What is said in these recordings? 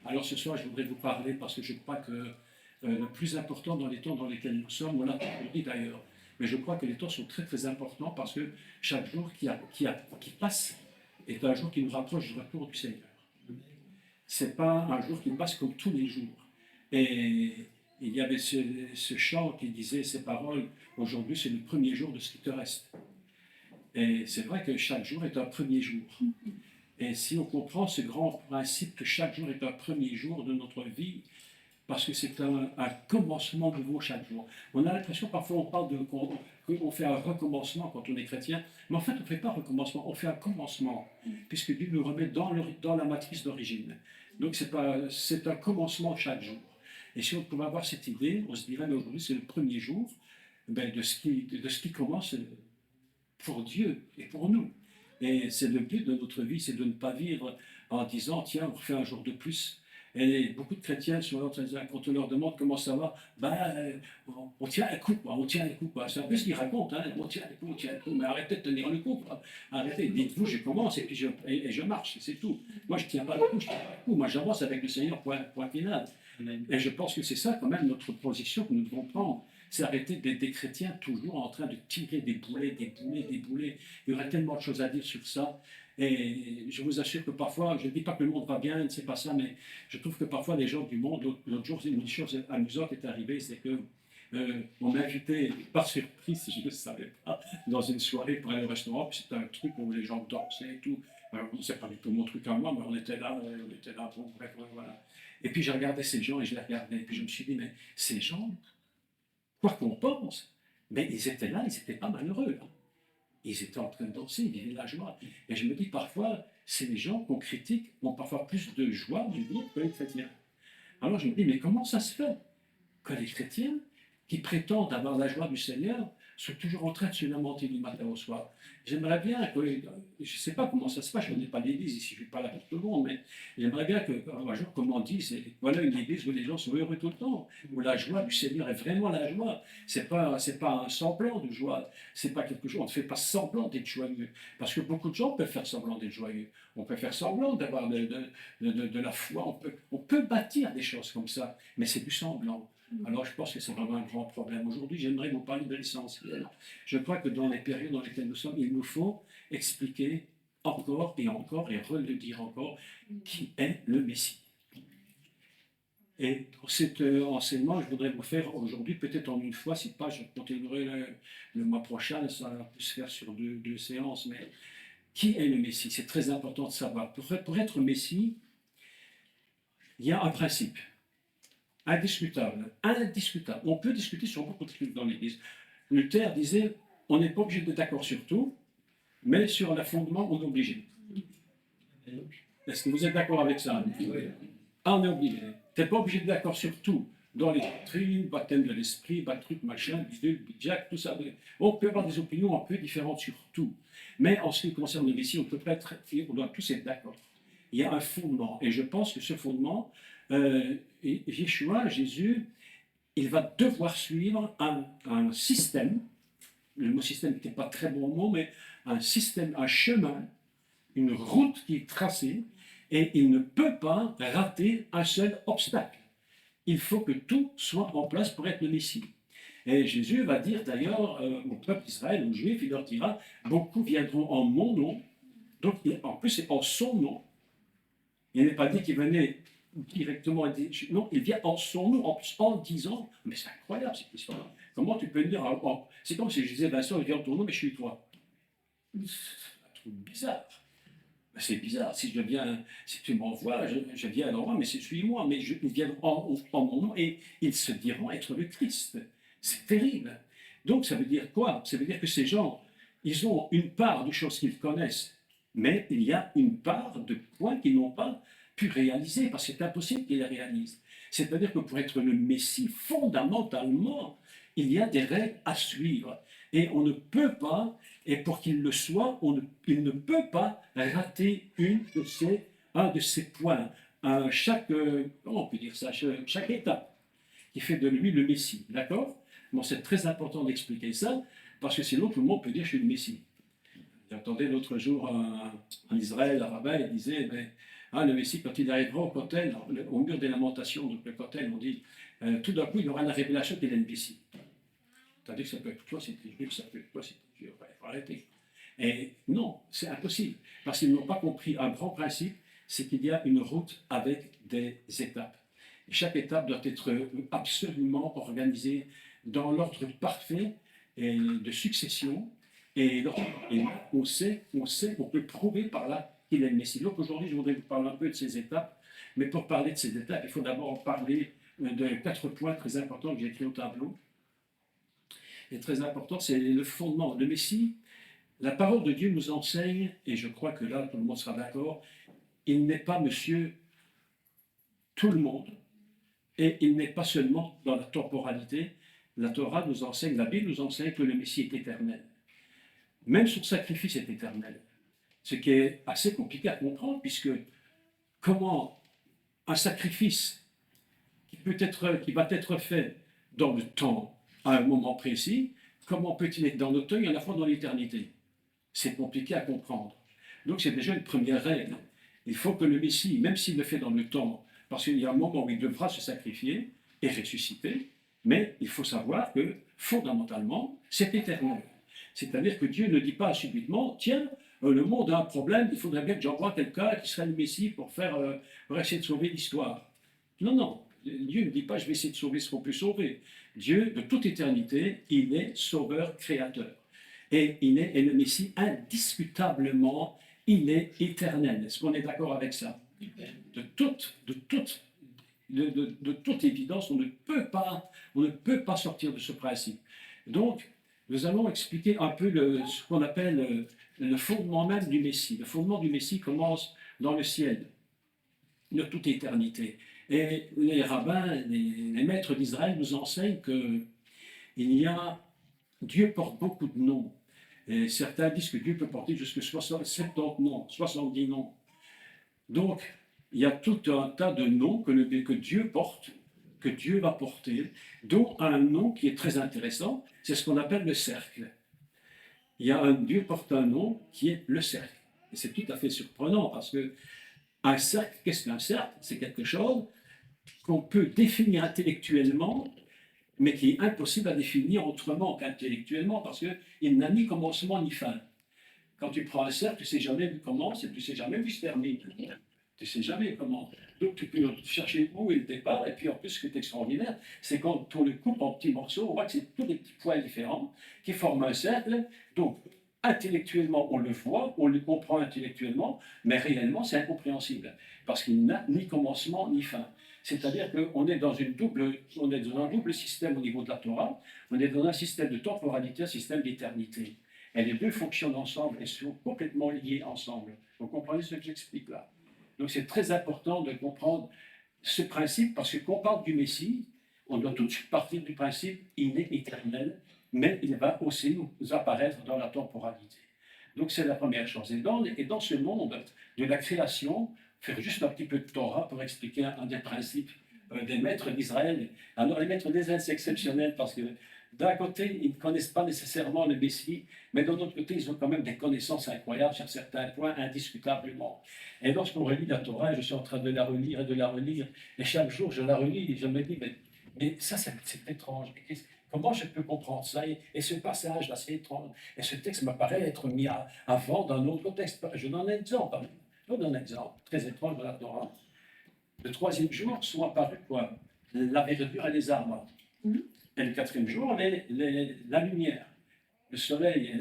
Alors ce soir, je voudrais vous parler parce que je crois que le plus important dans les temps dans lesquels nous sommes, on l'a dit d'ailleurs, mais je crois que les temps sont très très importants parce que chaque jour qui passe est un jour qui nous rapproche du retour du Seigneur. C'est pas un jour qui passe comme tous les jours. Et il y avait ce chant qui disait ces paroles, aujourd'hui c'est le premier jour de ce qui te reste. Et c'est vrai que chaque jour est un premier jour. Et si on comprend ce grand principe que chaque jour est un premier jour de notre vie, parce que c'est un commencement nouveau chaque jour. On a l'impression, parfois on parle qu'on fait un recommencement quand on est chrétien, mais en fait on ne fait pas un recommencement, on fait un commencement, puisque Dieu nous remet dans la matrice d'origine. Donc c'est un commencement chaque jour. Et si on pouvait avoir cette idée, on se dirait, mais aujourd'hui c'est le premier jour de ce qui commence pour Dieu et pour nous. Et c'est le but de notre vie, c'est de ne pas vivre en disant, tiens, on refait un jour de plus. Et beaucoup de chrétiens sont là, quand on leur demande comment ça va, on tient un coup, quoi, on tient un coup. Quoi. C'est un peu ce qu'ils racontent, hein, on tient un coup, on tient un coup, mais arrêtez de tenir le coup. Quoi. Arrêtez, dites-vous, je commence et puis je marche, c'est tout. Moi, je ne tiens pas le coup, je tiens pas le coup. Moi, j'avance avec le Seigneur, point final. Et je pense que c'est ça, quand même, notre position que nous devons prendre. C'est arrêter d'être des chrétiens toujours en train de tirer des boulets. Il y aurait tellement de choses à dire sur ça. Et je vous assure que parfois, je ne dis pas que le monde va bien, c'est pas ça, mais je trouve que parfois les gens du monde, l'autre jour, une chose amusante est arrivée, c'est que on m'a invité par surprise, je ne le savais pas, dans une soirée pour aller au restaurant, puis c'était un truc où les gens dansaient et tout. Alors, c'est pas du tout mon truc à moi, mais on était là, bon, bref, voilà. Et puis je regardais ces gens et je les regardais, et puis je me suis dit, mais ces gens, quoi qu'on pense, mais ils étaient là, ils n'étaient pas malheureux. Hein. Ils étaient en train de danser, ils vivaient la joie. Et je me dis parfois, c'est les gens qu'on critique ont parfois plus de joie du vivre que les chrétiens. Alors je me dis, mais comment ça se fait que les chrétiens qui prétendent avoir la joie du Seigneur sont toujours en train de se lamenter du matin au soir? J'aimerais bien que, je ne sais pas comment ça se passe, je n'ai pas d'église ici, je ne suis pas là pour tout le monde, mais j'aimerais bien que, un jour, comme on dit, voilà une église où les gens sont heureux tout le temps, où la joie du Seigneur est vraiment la joie. C'est pas un semblant de joie, c'est pas quelque chose, on ne fait pas semblant d'être joyeux, parce que beaucoup de gens peuvent faire semblant d'être joyeux, on peut faire semblant d'avoir de la foi, on peut bâtir des choses comme ça, mais c'est du semblant. Alors je pense que c'est vraiment un grand problème. Aujourd'hui, j'aimerais vous parler de l'essentiel. Je crois que dans les périodes dans lesquelles nous sommes, il nous faut expliquer encore et le dire encore, qui est le Messie. Et pour cet enseignement, je voudrais vous faire aujourd'hui, peut-être en une fois, si pas, je continuerai le mois prochain, ça peut se faire sur deux séances, mais qui est le Messie? C'est très important de savoir. Pour être Messie, il y a un principe. Indiscutable. On peut discuter sur beaucoup de trucs dans l'Église. Luther disait, on n'est pas obligé d'être d'accord sur tout, mais sur le fondement, on est obligé. Est-ce que vous êtes d'accord avec ça? Oui. Ah, on est obligé. Tu n'es pas obligé d'être d'accord sur tout. Dans les doctrines, baptême de l'esprit, truc, machin, bidule, bidjac, tout ça. On peut avoir des opinions un peu différentes sur tout. Mais en ce qui concerne le Messie, on doit tous être d'accord. Il y a un fondement. Et je pense que ce fondement, Yeshua, Jésus, il va devoir suivre un système, le mot système n'était pas très bon mot, mais un système, un chemin, une route qui est tracée, et il ne peut pas rater un seul obstacle. Il faut que tout soit en place pour être le Messie. Et Jésus va dire d'ailleurs au peuple d'Israël, aux Juifs, il leur dira, beaucoup viendront en mon nom, donc en plus c'est en son nom. Il n'est pas dit qu'il venait directement, non, il vient en son nom, en disant, mais c'est incroyable cette histoire. Comment tu peux dire, c'est comme si je disais, Vincent, il vient en ton nom, mais je suis toi. C'est un truc bizarre. C'est bizarre, si tu m'envoies, je viens à l'endroit, mais suis-moi, mais ils viennent en mon nom et ils se diront être le Christ. C'est terrible. Donc ça veut dire quoi? Ça veut dire que ces gens, ils ont une part de choses qu'ils connaissent, mais il y a une part de points qu'ils n'ont pas pu réaliser, parce que c'est impossible qu'ils les réalisent. C'est-à-dire que pour être le Messie, fondamentalement, il y a des règles à suivre. Et on ne peut pas, et pour qu'il le soit, il ne peut pas rater un de ces points. Comment on peut dire ça, chaque étape qui fait de lui le Messie. D'accord? Bon, c'est très important d'expliquer ça, parce que sinon tout le monde peut dire je suis le Messie. J'entendais l'autre jour en Israël, un rabbin, il disait, Ah, le Messie, quand il arrivera au Kotel, au mur des lamentations, donc le Kotel, on dit, tout d'un coup, il aura la révélation qu'il est le Messie. C'est-à-dire que ça peut être toi, c'est juif, ça peut être toi, c'est juif. Il faut arrêter. Et non, c'est impossible. Parce qu'ils n'ont pas compris un grand principe, c'est qu'il y a une route avec des étapes. Et chaque étape doit être absolument organisée dans l'ordre parfait et de succession. Et là, on peut prouver par là qu'il est le Messie. Donc aujourd'hui, je voudrais vous parler un peu de ces étapes. Mais pour parler de ces étapes, il faut d'abord parler de 4 points très importants que j'ai écrits au tableau. Et très important, c'est le fondement. Le Messie, la parole de Dieu nous enseigne, et je crois que là, tout le monde sera d'accord, il n'est pas monsieur tout le monde, et il n'est pas seulement dans la temporalité. La Torah nous enseigne, la Bible nous enseigne que le Messie est éternel. Même son sacrifice est éternel. Ce qui est assez compliqué à comprendre, puisque comment un sacrifice qui va être fait dans le temps, à un moment précis, comment peut-il être dans le temps et à la fois dans l'éternité? C'est compliqué à comprendre. Donc c'est déjà une première règle. Il faut que le Messie, même s'il le fait dans le temps, parce qu'il y a un moment où il devra se sacrifier et ressusciter, mais il faut savoir que fondamentalement, c'est éternel. C'est-à-dire que Dieu ne dit pas subitement, tiens, le monde a un problème, il faudrait bien que j'envoie quelqu'un qui serait le Messie pour essayer de sauver l'histoire. Non, non, Dieu ne dit pas, je vais essayer de sauver ce qu'on peut sauver. Dieu, de toute éternité, il est sauveur, créateur. Et le Messie, indiscutablement, il est éternel. Est-ce qu'on est d'accord avec ça? De toute évidence, on ne peut pas sortir de ce principe. Donc, nous allons expliquer un peu ce qu'on appelle le fondement même du Messie. Le fondement du Messie commence dans le ciel, de toute éternité. Et les rabbins, les maîtres d'Israël nous enseignent que Dieu porte beaucoup de noms. Et certains disent que Dieu peut porter jusqu'à 70 noms, 70 noms. Donc, il y a tout un tas de noms que Dieu porte, que Dieu va porter, dont un nom qui est très intéressant, c'est ce qu'on appelle le cercle. Dieu porte un nom qui est le cercle. Et c'est tout à fait surprenant parce que un cercle, qu'est-ce qu'un cercle? C'est quelque chose qu'on peut définir intellectuellement, mais qui est impossible à définir autrement qu'intellectuellement, parce qu'il n'a ni commencement ni fin. Quand tu prends un cercle, tu ne sais jamais où il commence et tu ne sais jamais où il se termine. Tu ne sais jamais comment. Donc tu peux chercher où est le départ, et puis en plus, ce qui est extraordinaire, c'est quand on le coupe en petits morceaux, on voit que c'est tous des petits points différents qui forment un cercle. Donc, intellectuellement, on le voit, on le comprend intellectuellement, mais réellement, c'est incompréhensible, parce qu'il n'a ni commencement ni fin. C'est-à-dire qu'on est dans un double système au niveau de la Torah, on est dans un système de temporalité, un système d'éternité. Et les deux fonctionnent ensemble et sont complètement liés ensemble. Vous comprenez ce que j'explique là? Donc c'est très important de comprendre ce principe, parce que quand on parle du Messie, on doit tout de suite partir du principe il est éternel, mais il va aussi nous apparaître dans la temporalité. Donc c'est la première chose. Et dans ce monde de la création, faire juste un petit peu de Torah pour expliquer un des principes des maîtres d'Israël. Alors les maîtres d'Israël, c'est exceptionnel parce que d'un côté, ils ne connaissent pas nécessairement le Messie, mais d'un autre côté, ils ont quand même des connaissances incroyables sur certains points, indiscutablement. Et lorsqu'on relit la Torah, je suis en train de la relire et de la relire, et chaque jour je la relis et je me dis, mais ça c'est étrange. Comment je peux comprendre ça? Et ce passage-là, c'est étrange. Et ce texte me paraît être mis avant d'un autre texte. Je donne un exemple. Je donne un exemple très étrange de la Torah. Le troisième jour sont apparus quoi? La verdure et les arbres. Et le quatrième jour, la lumière, le soleil.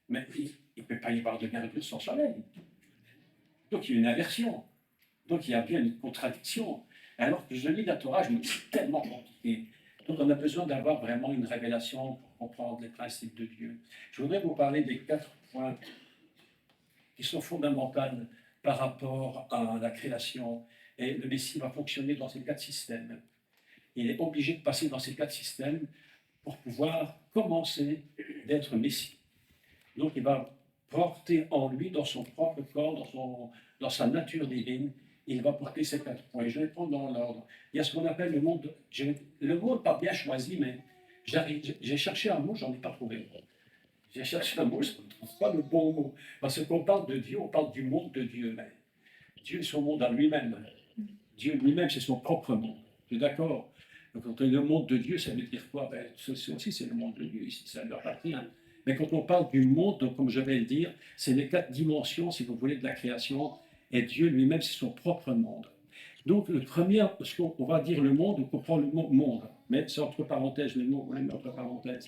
Mais il ne peut pas y avoir de verdure sans soleil. Donc il y a une inversion. Donc il y a bien une contradiction. Alors que je lis la Torah, je me dis c'est tellement compliqué. Donc on a besoin d'avoir vraiment une révélation pour comprendre les principes de Dieu. Je voudrais vous parler des 4 points qui sont fondamentaux par rapport à la création. Et le Messie va fonctionner dans ces 4 systèmes. Il est obligé de passer dans ces 4 systèmes pour pouvoir commencer d'être Messie. Donc il va porter en lui, dans son propre corps, dans sa nature divine, il va porter ces 4 points. Je vais les prendre dans l'ordre. Il y a ce qu'on appelle le monde. Le mot n'est pas bien choisi, mais j'ai cherché un mot, je n'en ai pas trouvé. J'ai cherché un mot, je ne trouve pas le bon mot. Parce qu'on parle de Dieu, on parle du monde de Dieu. Mais Dieu est son monde à lui-même. Dieu lui-même, c'est son propre monde. Tu es d'accord? Donc, quand on dit le monde de Dieu, ça veut dire quoi? Ben, ceci aussi, c'est le monde de Dieu, ici, ça lui appartient. Mais quand on parle du monde, donc, comme je vais le dire, c'est les 4 dimensions, si vous voulez, de la création, et Dieu lui-même, c'est son propre monde. Donc, le premier, ce qu'on va dire le monde, on comprend le mot monde, mais c'est entre parenthèses, le mot, ouais, entre parenthèses.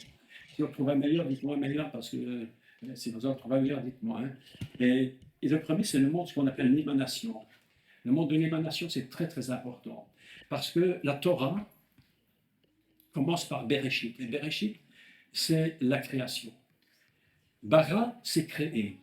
Si on trouve un meilleur, dites-moi un meilleur, parce que si vous en trouvez un meilleur, dites-moi. Hein. Et le premier, c'est le monde, ce qu'on appelle l'émanation. Le monde de l'émanation, c'est très, très important. Parce que la Torah commence par Bereshit. Et Bereshit, c'est la création. Bara, c'est créer.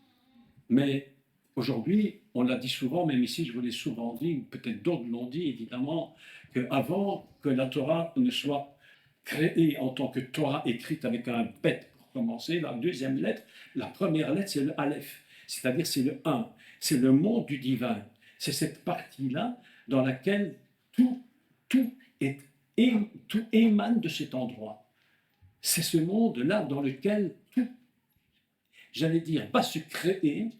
Mais aujourd'hui, on l'a dit souvent, même ici, je vous l'ai souvent dit, peut-être d'autres l'ont dit, évidemment, qu'avant que la Torah ne soit créée en tant que Torah écrite avec un bet pour commencer, la deuxième lettre, la première lettre, c'est le Aleph, c'est-à-dire c'est le 1, c'est le monde du divin. C'est cette partie-là dans laquelle tout, tout, est, tout émane de cet endroit. C'est ce monde-là dans lequel tout, j'allais dire, va se créer,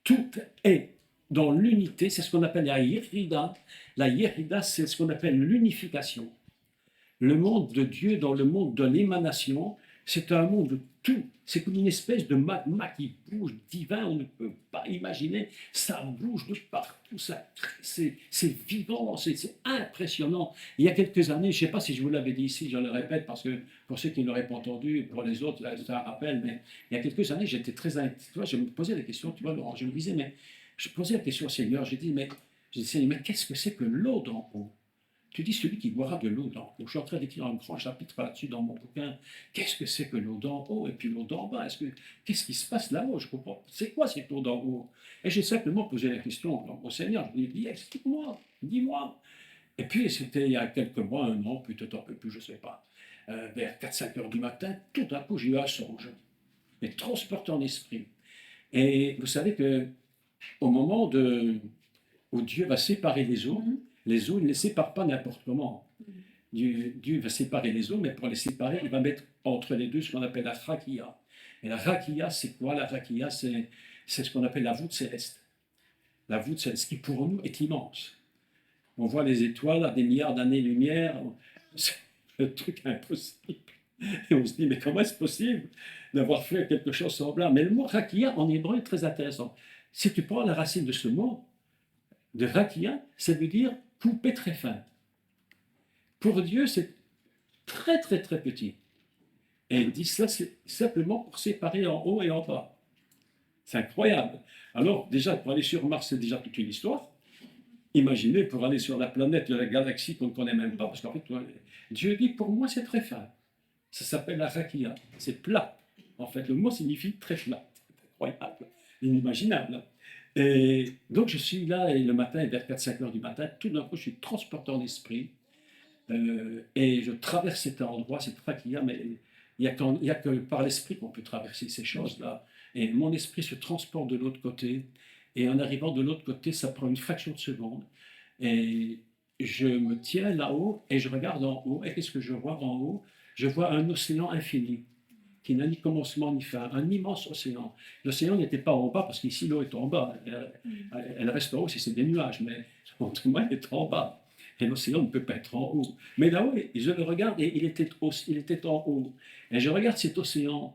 tout est dans l'unité, c'est ce qu'on appelle la Yérida. La Yérida, c'est ce qu'on appelle l'unification. Le monde de Dieu dans le monde de l'émanation, c'est un monde de tout. C'est comme une espèce de magma qui bouge, divin, on ne peut pas imaginer. Ça bouge de partout, c'est vivant, c'est impressionnant. Il y a quelques années, je ne sais pas si je vous l'avais dit ici, je le répète parce que pour ceux qui ne l'auraient pas entendu, pour les autres, c'est un rappel, mais il y a quelques années, j'étais très inquiet. Je me posais la question, tu vois, Laurent, je me disais, mais je posais la question au Seigneur, j'ai dit, mais qu'est-ce que c'est que l'eau d'en haut? Tu dis celui qui boira de l'eau d'en haut. Je suis en train d'écrire un grand chapitre là-dessus dans mon bouquin. Qu'est-ce que c'est que l'eau d'en haut et puis l'eau d'en bas? Qu'est-ce qui se passe là-haut? Je comprends. C'est quoi cette eau d'en haut? Et j'ai simplement posé la question au Seigneur. Je lui ai dit, explique-moi, dis-moi. Et puis c'était il y a quelques mois, un an, peut-être un peu plus, je ne sais pas. Vers 4-5 heures du matin, tout d'un coup, j'ai eu un songe. Mais transporté en esprit. Et vous savez que au moment où Dieu va séparer les eaux, il ne les sépare pas n'importe comment. Dieu va séparer les eaux, mais pour les séparer, il va mettre entre les deux ce qu'on appelle la rakia. Et la rakia, c'est quoi? La rakia, c'est ce qu'on appelle la voûte céleste. La voûte céleste, qui pour nous est immense. On voit les étoiles à des milliards d'années-lumière, c'est un truc impossible. Et on se dit, mais comment est-ce possible d'avoir fait quelque chose de semblable? Mais le mot rakia en hébreu est très intéressant. Si tu prends la racine de ce mot, de rakia, ça veut dire poupée très fin. Pour Dieu, c'est très très très petit. Et il dit ça, c'est simplement pour séparer en haut et en bas. C'est incroyable. Alors, déjà, pour aller sur Mars, c'est déjà toute une histoire. Imaginez pour aller sur la planète de la galaxie qu'on ne connaît même pas, parce qu'en fait, Dieu dit, pour moi, c'est très fin. Ça s'appelle la rakia. C'est plat. En fait, le mot signifie très plat. C'est incroyable, inimaginable. Et donc, je suis là, et le matin, vers 4-5 heures du matin, tout d'un coup, je suis transporté en esprit, et je traverse cet endroit, cette rakia, mais il n'y a que par l'esprit qu'on peut traverser ces choses-là. Et mon esprit se transporte de l'autre côté, et en arrivant de l'autre côté, ça prend une fraction de seconde, et je me tiens là-haut, et je regarde en haut, et qu'est-ce que je vois en haut? Je vois un océan infini, qui n'a ni commencement ni fin, un immense océan. L'océan n'était pas en bas, parce qu'ici l'eau est en bas. Elle reste en haut si c'est des nuages, mais autrement elle est en bas. Et l'océan ne peut pas être en haut. Mais là-haut, je le regarde et il était en haut. Et je regarde cet océan.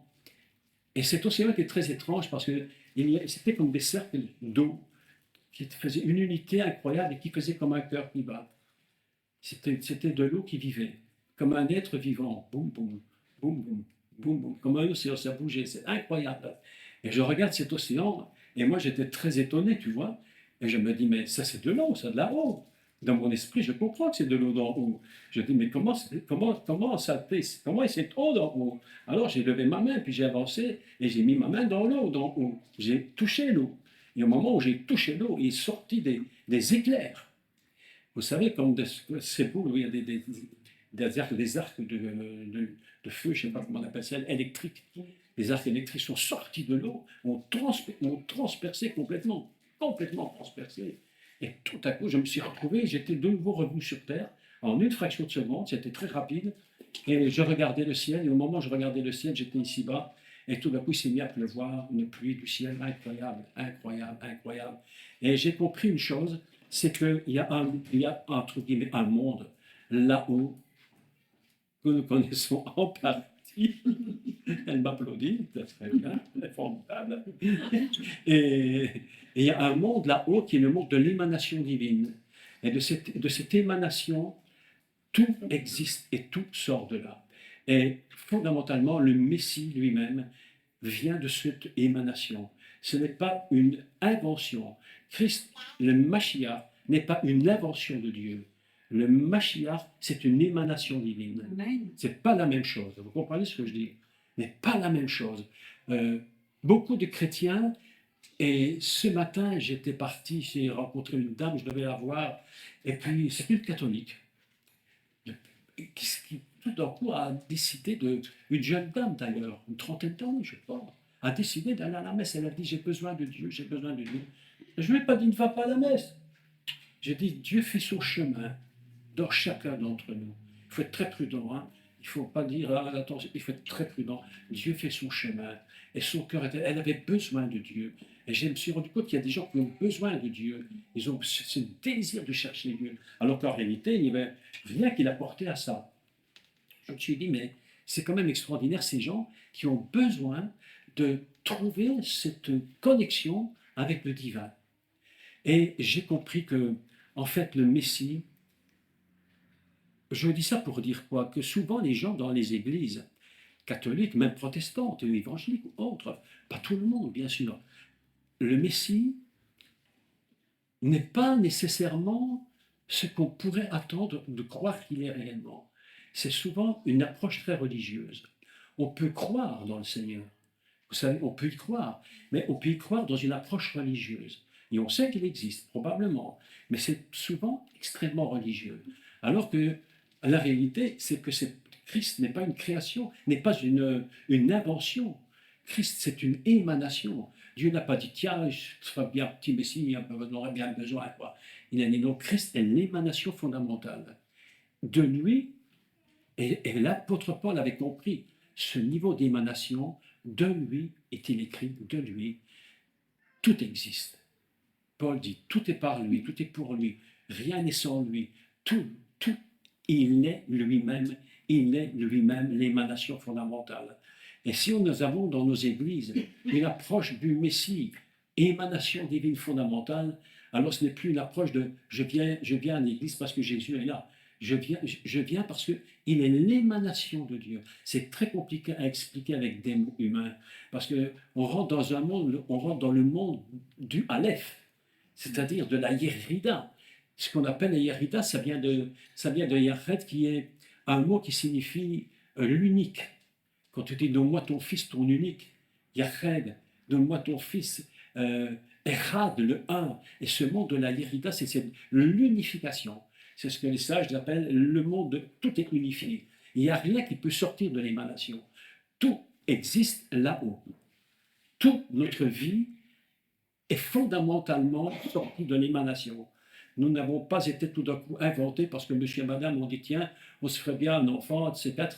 Et cet océan était très étrange parce que c'était comme des cercles d'eau qui faisaient une unité incroyable et qui faisaient comme un cœur qui bat. C'était de l'eau qui vivait, comme un être vivant. Boum, boum, boum, boum. Boum, boum, comme un océan, ça bougeait, c'est incroyable. Et je regarde cet océan, et moi j'étais très étonné, tu vois, et je me dis, mais ça c'est de l'eau, ça de là-haut. Dans mon esprit, je comprends que c'est de l'eau d'en haut. Je dis, mais comment ça fait, comment est cette eau d'en haut? Alors j'ai levé ma main, puis j'ai avancé, et j'ai mis ma main dans l'eau d'en haut. J'ai touché l'eau. Et au moment où j'ai touché l'eau, il est sorti des éclairs. Vous savez, comme c'est beau, il y a des arcs de feu, je ne sais pas comment on appelle ça, électriques. Les arcs électriques sont sortis de l'eau, ont transpercé complètement transpercé. Et tout à coup, je me suis retrouvé, j'étais de nouveau revenu sur Terre, en une fraction de seconde, c'était très rapide, et je regardais le ciel, et au moment où je regardais le ciel, j'étais ici-bas, Et tout d'un coup, il s'est mis à pleuvoir, une pluie du ciel incroyable, incroyable, incroyable. Et j'ai compris une chose, c'est qu'il y a entre guillemets, un monde là-haut que nous connaissons en partie. Elle m'applaudit, c'est très bien, c'est formidable. Et il y a un monde là-haut qui est le monde de l'émanation divine. Et de cette émanation, tout existe et tout sort de là. Et fondamentalement, le Messie lui-même vient de cette émanation. Ce n'est pas une invention. Christ, le Mashiach, n'est pas une invention de Dieu. Le Mashiach, c'est une émanation divine. Ce n'est pas la même chose. Vous comprenez ce que je dis? Ce n'est pas la même chose. Beaucoup de chrétiens, et ce matin, j'étais parti, j'ai rencontré une dame, je devais la voir, et puis c'est une catholique qui tout d'un coup a décidé une jeune dame d'ailleurs, une trentaine d'années, je pense, a décidé d'aller à la messe. Elle a dit, j'ai besoin de Dieu, j'ai besoin de Dieu. Je ne lui ai pas dit, ne va pas à la messe. J'ai dit, Dieu fait son chemin dans chacun d'entre nous. Il faut être très prudent, hein. Il ne faut pas dire, ah, attention, il faut être très prudent. Dieu fait son chemin. Et son cœur, elle avait besoin de Dieu. Et je me suis rendu compte qu'il y a des gens qui ont besoin de Dieu. Ils ont ce désir de chercher Dieu. Alors qu'en réalité, il n'y avait rien qui l'apportait à ça. Je me suis dit, mais c'est quand même extraordinaire ces gens qui ont besoin de trouver cette connexion avec le divin. Et j'ai compris que, en fait, le Messie, je dis ça pour dire quoi? Que souvent les gens dans les églises catholiques, même protestantes, évangéliques ou autres, pas tout le monde bien sûr, le Messie n'est pas nécessairement ce qu'on pourrait attendre de croire qu'il est réellement. C'est souvent une approche très religieuse. On peut croire dans le Seigneur, vous savez, on peut y croire, mais on peut y croire dans une approche religieuse. Et on sait qu'il existe, probablement, mais c'est souvent extrêmement religieux. Alors que la réalité, c'est que Christ n'est pas une création, n'est pas une invention. Christ, c'est une émanation. Dieu n'a pas dit, tiens, je serais bien petit Messie, on aurait bien besoin. Quoi. Il a dit, non, Christ est l'émanation fondamentale. De lui, et l'apôtre Paul avait compris ce niveau d'émanation, de lui est-il écrit, de lui, tout existe. Paul dit, tout est par lui, tout est pour lui, rien n'est sans lui, tout, il est lui-même l'émanation fondamentale. Et si nous avons dans nos églises une approche du Messie, émanation divine fondamentale, alors ce n'est plus une approche de je viens à l'église parce que Jésus est là. Je viens parce qu'il est l'émanation de Dieu. C'est très compliqué à expliquer avec des mots humains, parce qu'on rentre dans un monde, on rentre dans le monde du Aleph, c'est-à-dire de la Yérida. Ce qu'on appelle la Yérida, ça vient de Yached, qui est un mot qui signifie l'unique. Quand tu dis donne-moi ton fils, ton unique, Yached, donne-moi ton fils, Echad, le un. Et ce monde de la Yérida, c'est l'unification. C'est ce que les sages appellent le monde de tout est unifié. Il n'y a rien qui peut sortir de l'émanation. Tout existe là-haut. Toute notre vie est fondamentalement sortie de l'émanation. Nous n'avons pas été tout d'un coup inventés parce que monsieur et madame ont dit tiens, on se ferait bien un enfant, etc.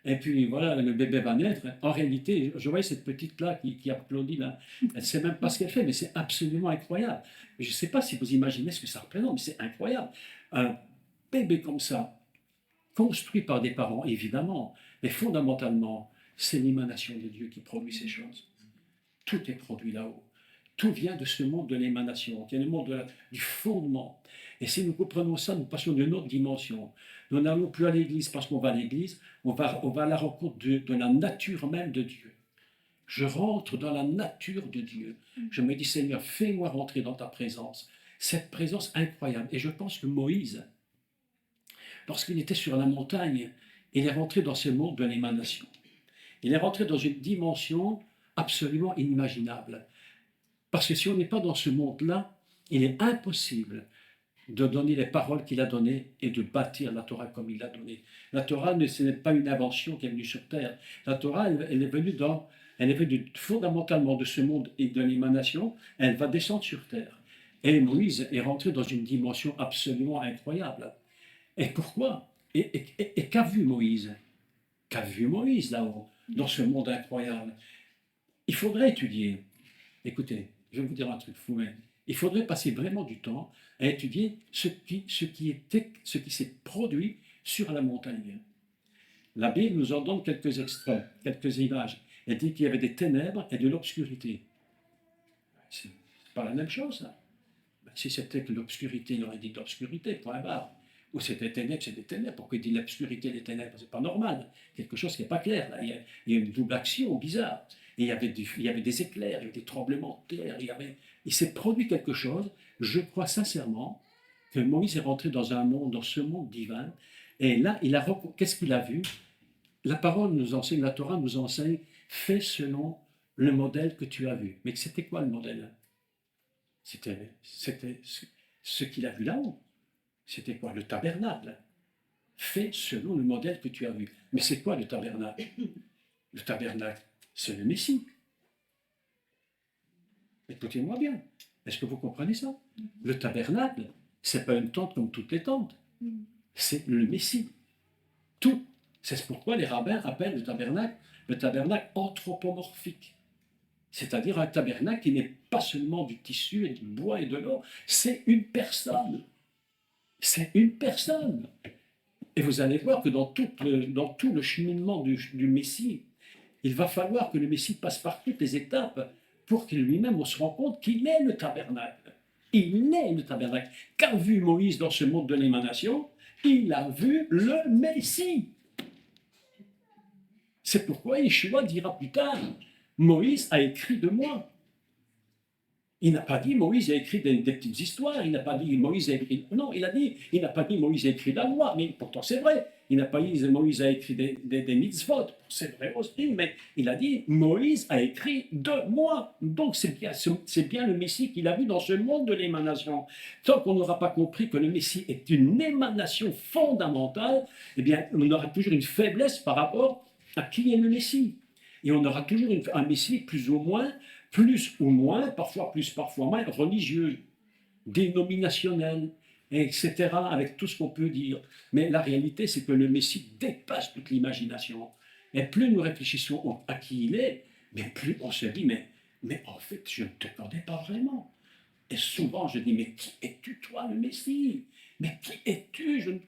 Et puis voilà, le bébé va naître. En réalité, je voyais cette petite-là qui applaudit là. Elle ne sait même pas ce qu'elle fait, mais c'est absolument incroyable. Je ne sais pas si vous imaginez ce que ça représente, mais c'est incroyable. Un bébé comme ça, construit par des parents, évidemment, mais fondamentalement, c'est l'émanation de Dieu qui produit ces choses. Tout est produit là-haut. Tout vient de ce monde de l'émanation, qui est le monde du fondement. Et si nous comprenons ça, nous passons d'une autre dimension. Nous n'allons plus à l'église parce qu'on va à l'église, on va à la rencontre de la nature même de Dieu. Je rentre dans la nature de Dieu. Je me dis, Seigneur, fais-moi rentrer dans ta présence. Cette présence incroyable. Et je pense que Moïse, lorsqu'il était sur la montagne, il est rentré dans ce monde de l'émanation. Il est rentré dans une dimension absolument inimaginable. Parce que si on n'est pas dans ce monde-là, il est impossible de donner les paroles qu'il a données et de bâtir la Torah comme il l'a donnée. La Torah, ce n'est pas une invention qui est venue sur terre. La Torah, elle est venue fondamentalement de ce monde et de l'émanation, elle va descendre sur terre. Et Moïse est rentré dans une dimension absolument incroyable. Et pourquoi? Et qu'a vu Moïse? Qu'a vu Moïse là-haut, dans ce monde incroyable? il faudrait étudier. Écoutez, je vais vous dire un truc fou, mais il faudrait passer vraiment du temps à étudier ce qui s'est produit sur la montagne. La Bible nous en donne quelques extraits, quelques images. Elle dit qu'il y avait des ténèbres et de l'obscurité. C'est pas la même chose, ça. Si c'était que l'obscurité, il aurait dit l'obscurité, point barre. Ou c'était ténèbres, c'est des ténèbres. Pourquoi il dit l'obscurité des ténèbres? C'est pas normal. Quelque chose qui n'est pas clair. Là. Il y a une double action bizarre. Et il y avait des éclairs, il y avait des tremblements de terre. Il s'est produit quelque chose. Je crois sincèrement que Moïse est rentré dans un monde, dans ce monde divin. Et là, qu'est-ce qu'il a vu? La parole nous enseigne, la Torah nous enseigne, fais selon le modèle que tu as vu. Mais c'était quoi le modèle? C'était ce qu'il a vu là-haut. C'était quoi? Le tabernacle. Fais selon le modèle que tu as vu. Mais c'est quoi le tabernacle? Le tabernacle, c'est le Messie. Écoutez-moi bien. Est-ce que vous comprenez ça? Le tabernacle, c'est pas une tente comme toutes les tentes. C'est le Messie. Tout. C'est pourquoi les rabbins appellent le tabernacle anthropomorphique. C'est-à-dire un tabernacle qui n'est pas seulement du tissu et du bois et de l'or, c'est une personne. C'est une personne. Et vous allez voir que dans tout le cheminement du Messie, il va falloir que le Messie passe par toutes les étapes pour qu'il lui-même on se rende compte qu'il est le tabernacle. Il est le tabernacle. Qu'a vu Moïse dans ce monde de l'émanation? Il a vu le Messie. C'est pourquoi Yeshua dira plus tard, Moïse a écrit de moi. Il n'a pas dit Moïse a écrit des petites histoires, il n'a pas dit Moïse a écrit... Non, il n'a pas dit Moïse a écrit la loi, mais pourtant c'est vrai. Il n'a pas dit Moïse a écrit des mitzvot, c'est vrai aussi, mais il a dit Moïse a écrit de moi. Donc c'est bien le Messie qu'il a vu dans ce monde de l'émanation. Tant qu'on n'aura pas compris que le Messie est une émanation fondamentale, eh bien on aura toujours une faiblesse par rapport à qui est le Messie. Et on aura toujours un Messie plus ou moins, parfois plus, parfois moins, religieux, dénominationnel, etc., avec tout ce qu'on peut dire. Mais la réalité, c'est que le Messie dépasse toute l'imagination. Et plus nous réfléchissons à qui il est, mais plus on se dit, mais en fait, je ne te connais pas vraiment. Et souvent, je dis, mais qui es-tu, toi, le Messie? Mais qui es-tu?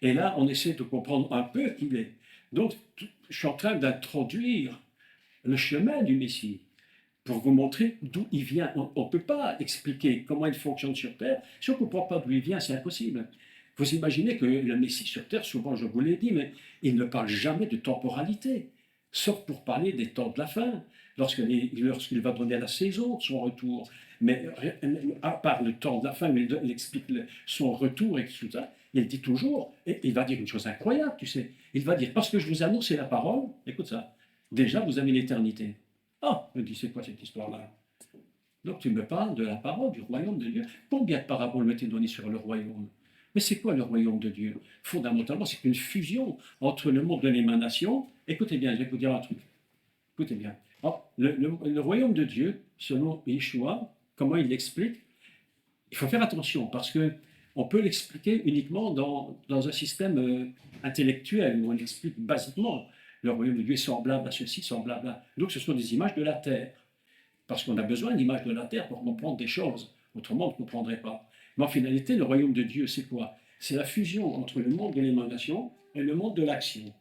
Et là, on essaie de comprendre un peu qui il est. Donc, je suis en train d'introduire le chemin du Messie pour vous montrer d'où il vient. On ne peut pas expliquer comment il fonctionne sur Terre. Si on ne comprend pas d'où il vient, c'est impossible. Vous imaginez que le Messie sur Terre, souvent je vous l'ai dit, mais il ne parle jamais de temporalité, sauf pour parler des temps de la fin, lorsqu'il va donner la saison de son retour. Mais à part le temps de la fin, il explique son retour et tout ça, il dit toujours, et il va dire une chose incroyable, tu sais, il va dire, parce que je vous annonce la parole, écoute ça, déjà vous avez l'éternité. Ah, je me dis, c'est quoi cette histoire-là? Donc tu me parles de la parole, du royaume de Dieu. Combien de paraboles m'étaient données sur le royaume? Mais c'est quoi le royaume de Dieu? Fondamentalement, c'est une fusion entre le monde de l'émanation. Écoutez bien, je vais vous dire un truc. Écoutez bien. Alors, le royaume de Dieu, selon Yeshua, comment il l'explique? Il faut faire attention parce que on peut l'expliquer uniquement dans un système intellectuel où on explique basiquement le royaume de Dieu est semblable à ceci, semblable à... Donc ce sont des images de la terre. Parce qu'on a besoin d'images de la terre pour comprendre des choses. Autrement, on ne comprendrait pas. Mais en finalité, le royaume de Dieu, c'est quoi? C'est la fusion entre le monde de l'émanation et le monde de l'action.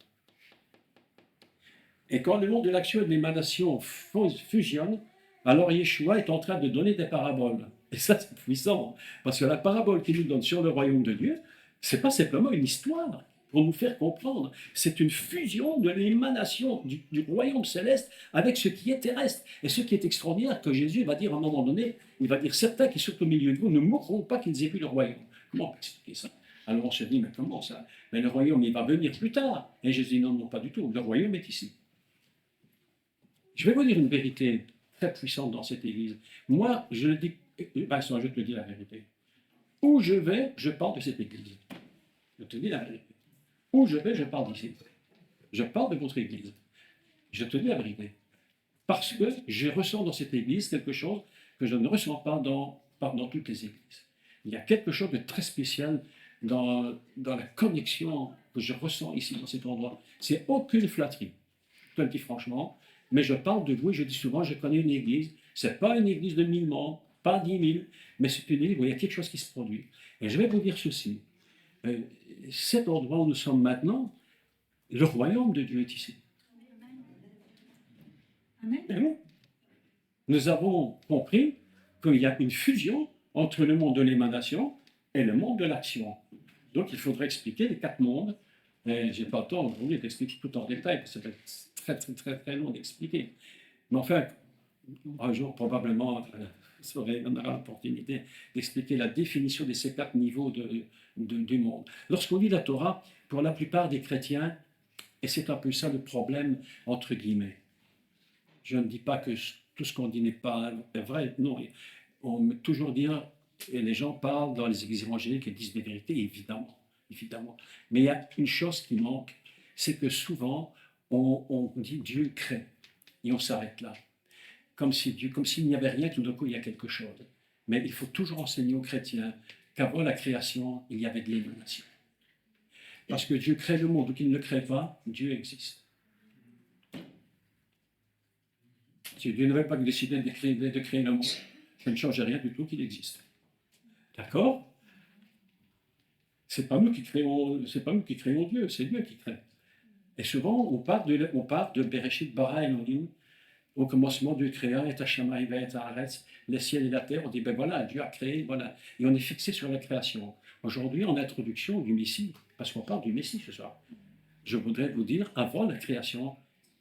Et quand le monde de l'action et de l'émanation fusionnent, alors Yeshua est en train de donner des paraboles. Et ça, c'est puissant. Parce que la parabole qu'il nous donne sur le royaume de Dieu, ce n'est pas simplement une histoire pour nous faire comprendre. C'est une fusion de l'émanation du royaume céleste avec ce qui est terrestre. Et ce qui est extraordinaire, que Jésus va dire à un moment donné, il va dire, certains qui sont au milieu de vous ne mourront pas qu'ils aient vu le royaume. Comment on peut expliquer ça? Alors on se dit, mais comment ça? Mais le royaume, il va venir plus tard. Et Jésus dit, non, non, pas du tout. Le royaume est ici. Je vais vous dire une vérité très puissante dans cette église. Moi, je le dis, Vincent, je te dis la vérité. Où je vais, je parle de cette église. Je te dis la vérité. Où je vais, je parle d'ici. Je parle de votre église. Je te dis la vérité. Parce que je ressens dans cette église quelque chose que je ne ressens pas dans toutes les églises. Il y a quelque chose de très spécial dans la connexion que je ressens ici, dans cet endroit. C'est aucune flatterie. Je te le dis franchement, mais je parle de vous et je dis souvent, je connais une église. Ce n'est pas une église de 1000 membres, pas 10 000, mais c'est une église où il y a quelque chose qui se produit. Et je vais vous dire ceci. Cet endroit où nous sommes maintenant, le royaume de Dieu est ici. Amen. Nous avons compris qu'il y a une fusion entre le monde de l'émanation et le monde de l'action. Donc il faudrait expliquer les 4 mondes. Je n'ai pas le temps aujourd'hui d'expliquer tout en détail, parce que c'est très long d'expliquer. Mais enfin, un jour probablement, on aura l'opportunité d'expliquer la définition de ces 4 niveaux du monde. Lorsqu'on lit la Torah, pour la plupart des chrétiens, et c'est un peu ça le problème entre guillemets. Je ne dis pas que tout ce qu'on dit n'est pas vrai, non. On peut toujours dire, et les gens parlent dans les églises évangéliques et disent des vérités, évidemment. Mais il y a une chose qui manque, c'est que souvent, on dit Dieu crée, et on s'arrête là. Comme s'il n'y avait rien, tout d'un coup, il y a quelque chose. Mais il faut toujours enseigner aux chrétiens qu'avant la création, il y avait de l'émanation. Parce que Dieu crée le monde, ou qu'il ne le crée pas, Dieu existe. Si Dieu n'avait pas décidé de créer le monde, ça ne change rien du tout qu'il existe. D'accord? C'est pas nous qui créons Dieu, c'est Dieu qui crée. Et souvent, on part de Bereshit bara Elohim. Au commencement, Dieu créa, et Hashama, et Haaretz, les ciels et la terre. On dit, ben voilà, Dieu a créé, voilà. Et on est fixé sur la création. Aujourd'hui, en introduction du Messie, parce qu'on parle du Messie ce soir, je voudrais vous dire, avant la création,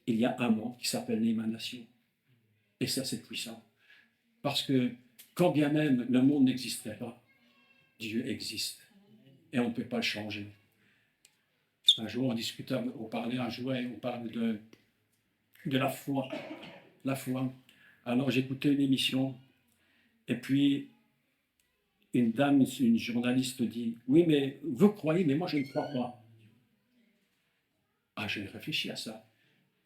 il y a un monde qui s'appelle l'émanation. Et ça, c'est puissant. Parce que, quand bien même le monde n'existerait pas, Dieu existe. Et on ne peut pas le changer. Un jour, on parlait de la foi. La foi. Alors, j'écoutais une émission, et puis, une dame, une journaliste dit, oui, mais vous croyez, mais moi, je ne crois pas. Ah, j'ai réfléchi à ça.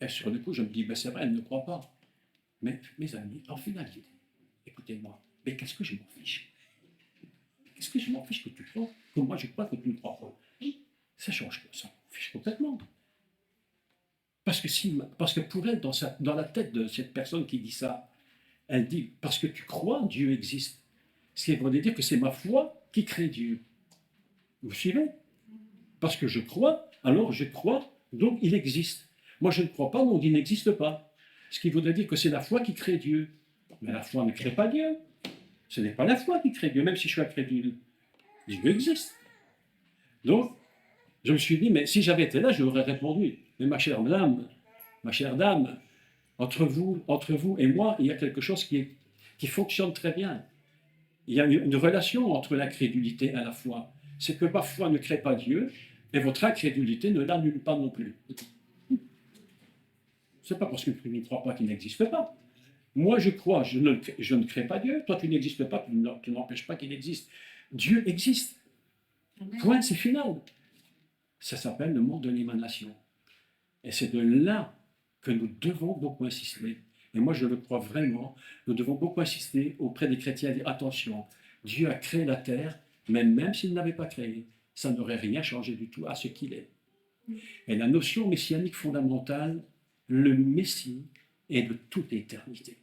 Et sur le coup, je me dis, ben, c'est vrai, elle ne croit pas. Mais, mes amis, en finalité, écoutez-moi, mais qu'est-ce que je m'en fiche? Qu'est-ce que je m'en fiche que tu crois? Que moi, je crois que tu ne crois pas. Ça change que ça m'en fiche complètement. Parce que pour elle, dans la tête de cette personne qui dit ça, elle dit, parce que tu crois, Dieu existe. Ce qui veut dire que c'est ma foi qui crée Dieu. Vous suivez? Parce que je crois, alors je crois, donc il existe. Moi, je ne crois pas, donc il n'existe pas. Ce qui voudrait dire que c'est la foi qui crée Dieu. Mais la foi ne crée pas Dieu. Ce n'est pas la foi qui crée Dieu, même si je suis incrédule. Dieu existe. Donc, je me suis dit, mais si j'avais été là, je lui aurais répondu, mais ma chère dame, entre vous et moi, il y a quelque chose qui fonctionne très bien. Il y a une relation entre l'incrédulité et la foi. C'est que ma foi ne crée pas Dieu, et votre incrédulité ne l'annule pas non plus. Ce n'est pas parce que tu ne crois pas qu'il n'existe pas. Moi, je crois, je ne crée pas Dieu. Toi, tu n'existes pas, tu n'empêches pas qu'il existe. Dieu existe. Point, c'est final. Ça s'appelle le monde de l'émanation. Et c'est de là que nous devons beaucoup insister. Et moi, je le crois vraiment. Nous devons beaucoup insister auprès des chrétiens. Dire, attention, Dieu a créé la terre, mais même s'il ne l'avait pas créée, ça n'aurait rien changé du tout à ce qu'il est. Et la notion messianique fondamentale, le Messie est de toute éternité.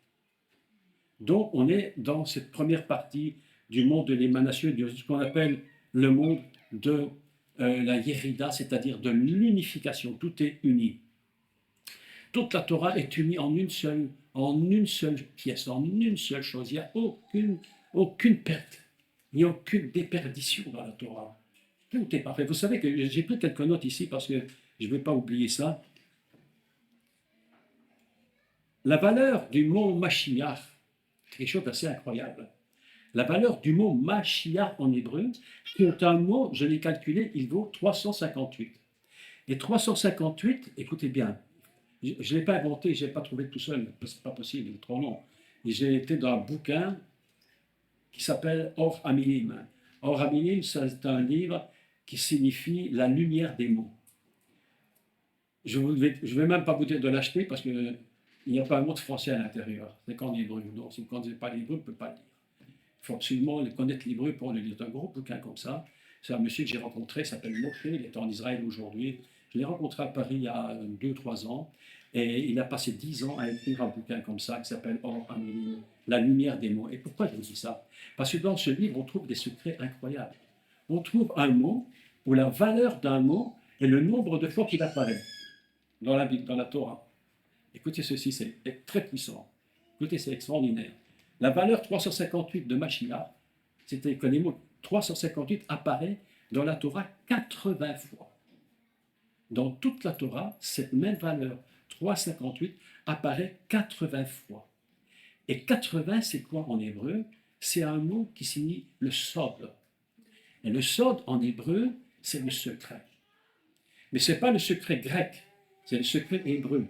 Donc, on est dans cette première partie du monde de l'émanation, de ce qu'on appelle le monde de la Yérida, c'est-à-dire de l'unification. Tout est uni. Toute la Torah est unie en une seule pièce, en une seule chose. Il n'y a aucune perte, il n'y a aucune déperdition dans la Torah. Tout est parfait. Vous savez que j'ai pris quelques notes ici parce que je ne vais pas oublier ça. La valeur du mot Mashiach, c'est quelque chose d'assez incroyable. La valeur du mot Mashiach en hébreu, qui est un mot, je l'ai calculé, il vaut 358. Et 358, écoutez bien, je ne l'ai pas inventé, je ne l'ai pas trouvé tout seul, parce que ce n'est pas possible, il est trop long. J'ai été dans un bouquin qui s'appelle Or Hamilim. Or Hamilim, c'est un livre qui signifie la lumière des mots. Je ne vais même pas vous dire de l'acheter parce qu'il n'y a pas un mot de français à l'intérieur. C'est qu'en hébreu. Donc, si vous ne connaissez pas l'hébreu, vous ne pouvez pas le lire. Il faut absolument connaître l'hébreu pour le lire. C'est un gros bouquin comme ça. C'est un monsieur que j'ai rencontré, il s'appelle Moshe, il est en Israël aujourd'hui. Je l'ai rencontré à Paris il y a 2 ou 3 ans, et il a passé 10 ans à écrire un bouquin comme ça, qui s'appelle Or Amélie, La lumière des mots. Et pourquoi je vous dis ça? Parce que dans ce livre, on trouve des secrets incroyables. On trouve un mot, où la valeur d'un mot est le nombre de fois qu'il apparaît dans la Bible, dans la Torah. Écoutez ceci, c'est très puissant. Écoutez, c'est extraordinaire. La valeur 358 de Mashiach, c'était que les mots 358 apparaît dans la Torah 80 fois. Dans toute la Torah, cette même valeur 358 apparaît 80 fois. Et 80, c'est quoi en hébreu? C'est un mot qui signifie le sod. Et le sod en hébreu, c'est le secret. Mais ce n'est pas le secret grec, c'est le secret hébreu.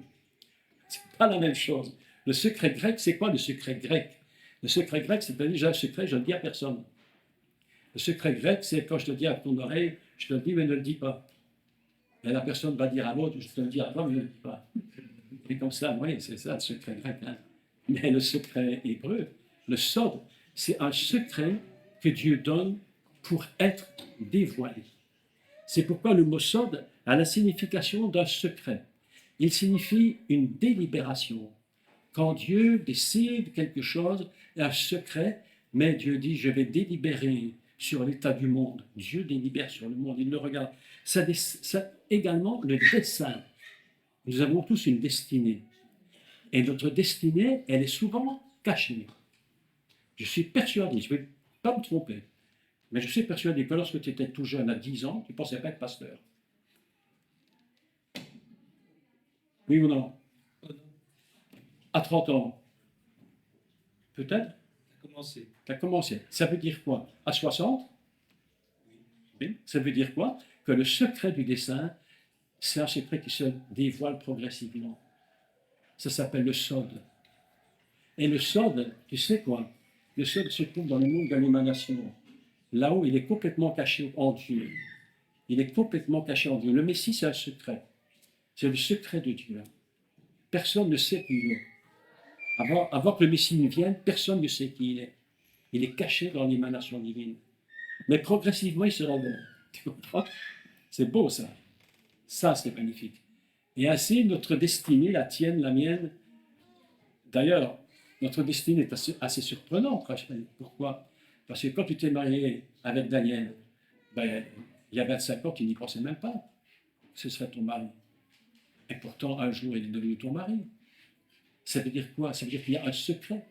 Ce n'est pas la même chose. Le secret grec, c'est quoi le secret grec? Le secret grec, c'est déjà un secret, je ne le dis à personne. Le secret grec, c'est quand je te dis à ton oreille, je te le dis, mais ne le dis pas. Et la personne va dire à l'autre, je te le dis à toi, mais ne le dis pas. Et comme ça, oui, c'est ça le secret grec. Hein. Mais le secret hébreu, le sod, c'est un secret que Dieu donne pour être dévoilé. C'est pourquoi le mot sod a la signification d'un secret. Il signifie une délibération. Quand Dieu décide quelque chose, un secret, mais Dieu dit, je vais délibérer sur l'état du monde. Dieu délibère sur le monde, il le regarde. Ça également, le dessein. Nous avons tous une destinée. Et notre destinée, elle est souvent cachée. Je suis persuadé, je ne vais pas me tromper, mais je suis persuadé que lorsque tu étais tout jeune, à 10 ans, tu ne pensais pas être pasteur. Oui ou non? À 30 ans, peut-être? Tu as commencé. Ça veut dire quoi? À 60? Oui. Ça veut dire quoi? Que le secret du dessein, c'est un secret qui se dévoile progressivement. Ça s'appelle le sod. Et le sod, tu sais quoi? Le sod se trouve dans le monde de l'émanation. Là-haut, il est complètement caché en Dieu. Il est complètement caché en Dieu. Le Messie, c'est un secret. C'est le secret de Dieu. Personne ne sait qui il est. Avant que le Messie ne vienne, personne ne sait qui il est. Il est caché dans l'émanation divine. Mais progressivement, il se révèle. Tu comprends? C'est beau, ça. Ça, c'est magnifique. Et ainsi, notre destinée, la tienne, la mienne, d'ailleurs, notre destinée est assez surprenante, Rachel. Pourquoi? Parce que quand tu t'es marié avec Daniel, ben, il y a 25 ans, tu n'y pensais même pas. Ce serait ton mari. Et pourtant, un jour, il est devenu ton mari. Ça veut dire quoi? Ça veut dire qu'il y a un secret.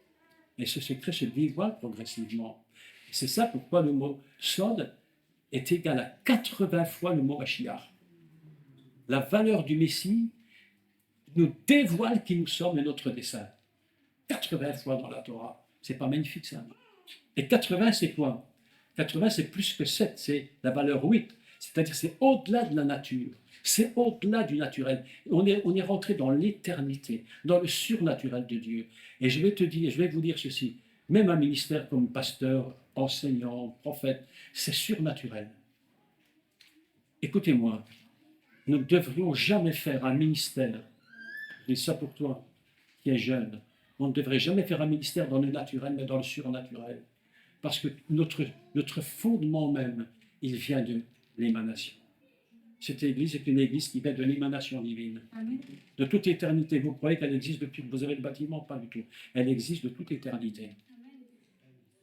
Et ce secret se dévoile progressivement. C'est ça pourquoi le mot sod est égal à 80 fois le mot Mashiach. La valeur du Messie nous dévoile qui nous sommes et notre dessein. 80 fois dans la Torah. C'est pas magnifique ça? Et 80, c'est quoi? 80, c'est plus que 7, c'est la valeur 8. C'est-à-dire c'est au-delà de la nature. C'est au-delà du naturel. On est rentré dans l'éternité, dans le surnaturel de Dieu. Et je vais te dire, je vais vous dire ceci, même un ministère comme pasteur, enseignant, prophète, c'est surnaturel. Écoutez-moi, nous ne devrions jamais faire un ministère, je dis ça pour toi qui es jeune, on ne devrait jamais faire un ministère dans le naturel, mais dans le surnaturel. Parce que notre fondement même, il vient de l'émanation. Cette église est une église qui vient de l'émanation divine. Amen. De toute éternité. Vous croyez qu'elle existe depuis que vous avez le bâtiment? Pas du tout. Elle existe de toute éternité. Amen.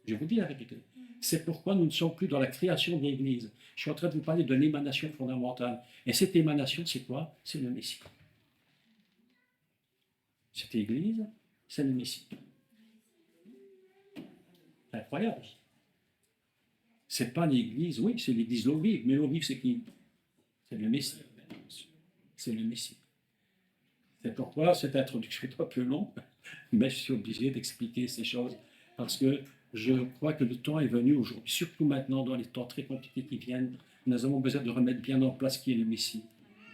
Je vous dis la vérité. C'est pourquoi nous ne sommes plus dans la création de l'église. Je suis en train de vous parler de l'émanation fondamentale. Et cette émanation, c'est quoi? C'est le Messie. Cette église, c'est le Messie. C'est incroyable. C'est pas l'église, oui, c'est l'église l'eau vive. Mais l'eau vive, c'est qui? C'est le Messie. C'est le Messie. C'est pourquoi cette introduction est un peu longue, mais je suis obligé d'expliquer ces choses parce que je crois que le temps est venu aujourd'hui, surtout maintenant dans les temps très compliqués qui viennent. Nous avons besoin de remettre bien en place qui est le Messie,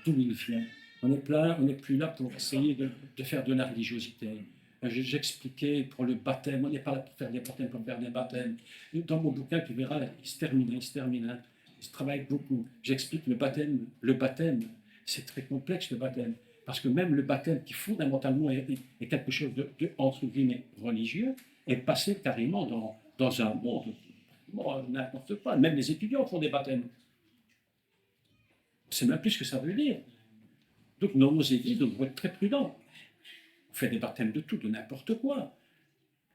d'où il vient. On n'est plus là pour essayer de faire de la religiosité. J'expliquais pour le baptême, on n'est pas là pour faire des baptêmes, pour faire des baptêmes. Dans mon bouquin, tu verras, il se termine. Hein. Je travaille beaucoup. J'explique le baptême. Le baptême, c'est très complexe, le baptême. Parce que même le baptême, qui fondamentalement est quelque chose de, entre guillemets, religieux, est passé carrément dans un monde, n'importe quoi. Même les étudiants font des baptêmes. On ne sait même plus ce que ça veut dire. Donc dans nos églises, nous devons être très prudents. On fait des baptêmes de tout, de n'importe quoi.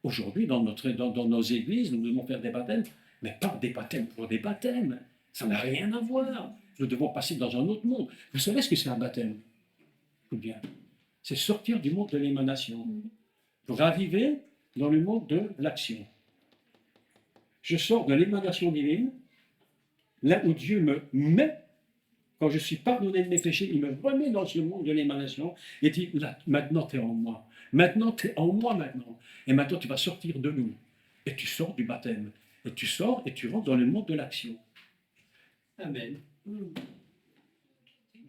Aujourd'hui, dans nos églises, nous devons faire des baptêmes, mais pas des baptêmes pour des baptêmes. Ça n'a rien à voir. Nous devons passer dans un autre monde. Vous savez ce que c'est un baptême? Tout bien. C'est sortir du monde de l'émanation pour arriver dans le monde de l'action. Je sors de l'émanation divine, là où Dieu me met, quand je suis pardonné de mes péchés, il me remet dans ce monde de l'émanation et dit, là, maintenant tu es en moi. Maintenant tu es en moi maintenant. Et maintenant tu vas sortir de nous. Et tu sors du baptême. Et tu sors et tu rentres dans le monde de l'action. Amen.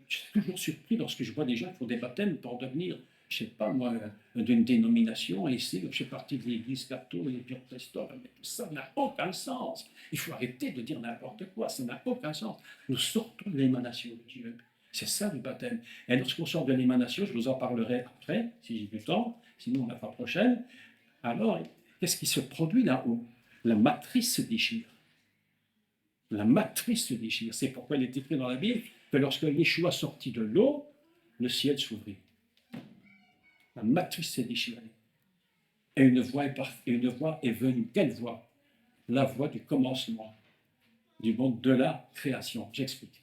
Je suis toujours surpris lorsque je vois des gens qui font des baptêmes pour devenir, je ne sais pas moi, d'une dénomination, et ici, je fais partie de l'église catholique, et puis pasteur, mais tout ça n'a aucun sens. Il faut arrêter de dire n'importe quoi, ça n'a aucun sens. Nous sortons de l'émanation de Dieu. C'est ça le baptême. Et lorsqu'on sort de l'émanation, je vous en parlerai après, si j'ai du temps, sinon la fois prochaine. Alors, qu'est-ce qui se produit là-haut? La matrice se déchire. La matrice se déchire. C'est pourquoi il est écrit dans la Bible que lorsque Yeshua sortit de l'eau, le ciel s'ouvrit. La matrice s'est déchirée. Et une voix est venue. Quelle voix? La voix du commencement, du monde de la création. J'explique.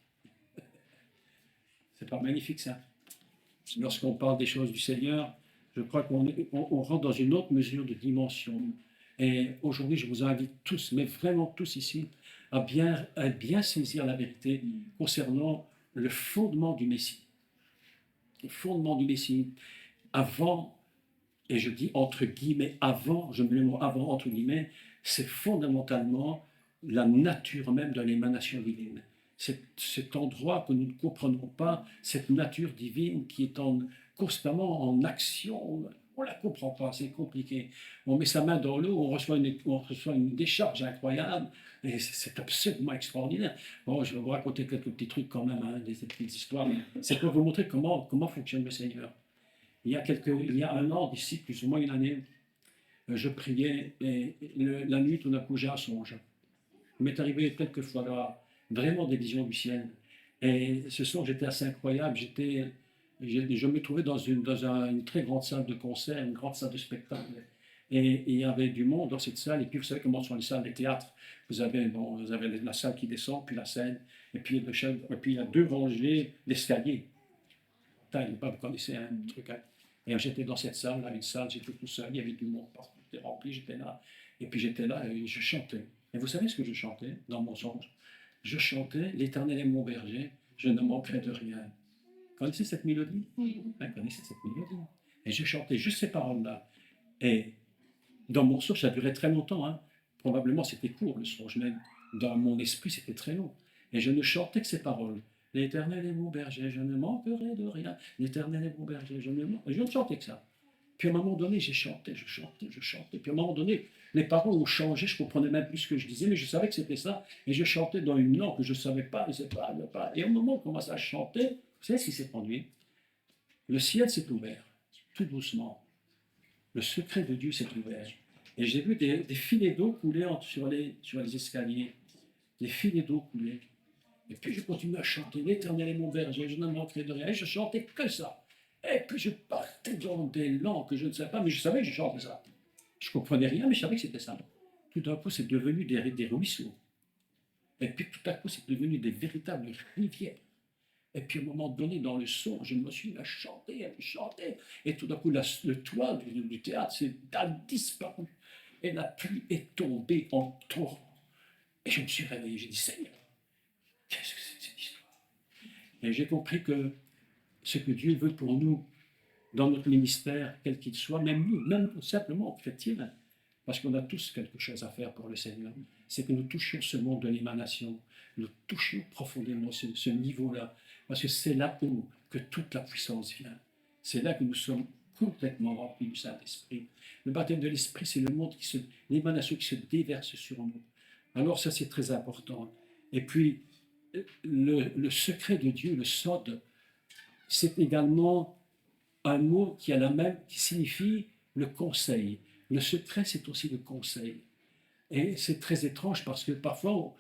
C'est pas magnifique ça? Lorsqu'on parle des choses du Seigneur, je crois qu'on rentre dans une autre mesure de dimension. Et aujourd'hui, je vous invite tous, mais vraiment tous ici, à bien saisir la vérité concernant le fondement du Messie. Le fondement du Messie. Avant, et je dis entre guillemets avant, je mets le mot avant entre guillemets, c'est fondamentalement la nature même de l'émanation divine. Cet endroit que nous ne comprenons pas, cette nature divine qui est constamment en action, on ne la comprend pas, c'est compliqué. On met sa main dans l'eau, on reçoit une décharge incroyable, et c'est absolument extraordinaire. Bon, je vais vous raconter quelques petits trucs quand même, hein, des petites histoires, c'est pour vous montrer comment fonctionne le Seigneur. Il y a un an, d'ici plus ou moins une année, je priais et la nuit, tout d'un coup, j'ai un songe. Il m'est arrivé quelques fois là, vraiment des visions du ciel. Et ce songe était assez incroyable. Je me trouvais dans une très grande salle de concert, une grande salle de spectacle. Et il y avait du monde dans cette salle. Et puis, vous savez comment sont les salles des théâtres. Vous avez la salle qui descend, puis la scène. Et puis, il y a deux rangées d'escaliers. Vous connaissez un truc. Hein. Et j'étais dans cette salle, là, une salle, j'étais tout seul, il y avait du monde partout, c'était rempli, j'étais là. Et puis j'étais là et je chantais. Et vous savez ce que je chantais dans mon songe? Je chantais l'Éternel est mon berger, je ne manquerai de rien. Vous connaissez cette mélodie? Oui. Vous connaissez cette mélodie? Et je chantais juste ces paroles-là. Et dans mon songe, ça durait très longtemps. Hein. Probablement c'était court le songe, mais dans mon esprit c'était très long. Et je ne chantais que ces paroles. L'Éternel est mon berger, je ne manquerai de rien. L'Éternel est mon berger, je ne chantais que ça. Puis à un moment donné, j'ai chanté, je chantais. Puis à un moment donné, les paroles ont changé, je ne comprenais même plus ce que je disais, mais je savais que c'était ça. Et je chantais dans une langue que je ne savais pas, mais c'est pas. Et au moment où on commence à chanter, vous savez ce qui s'est produit? Le ciel s'est ouvert, tout doucement. Le secret de Dieu s'est ouvert. Et j'ai vu des filets d'eau couler sur les escaliers. Des filets d'eau couler. Et puis je continuais à chanter, l'Éternel est mon berger, je ne manquerai de rien. Et je chantais que ça. Et puis je partais dans des langues que je ne savais pas, mais je savais que je chantais ça. Je ne comprenais rien, mais je savais que c'était ça. Tout d'un coup, c'est devenu des ruisseaux. Et puis tout à coup, c'est devenu des véritables rivières. Et puis à un moment donné, dans le son, je me suis mis à chanter. Et tout d'un coup, le toit du théâtre a disparu. Et la pluie est tombée en torrent. Et je me suis réveillé, j'ai dit, Seigneur, qu'est-ce que c'est que cette histoire? Et j'ai compris que ce que Dieu veut pour nous, dans notre ministère, quel qu'il soit, même nous, même simplement chrétiens, parce qu'on a tous quelque chose à faire pour le Seigneur, c'est que nous touchions ce monde de l'émanation, nous touchions profondément ce niveau-là, parce que c'est là-haut que toute la puissance vient. C'est là que nous sommes complètement remplis du Saint-Esprit. Le baptême de l'Esprit, c'est le monde l'émanation qui se déverse sur nous. Alors ça, c'est très important. Et puis, le secret de Dieu, le sod, c'est également un mot qui signifie le conseil. Le secret, c'est aussi le conseil. Et c'est très étrange parce que parfois,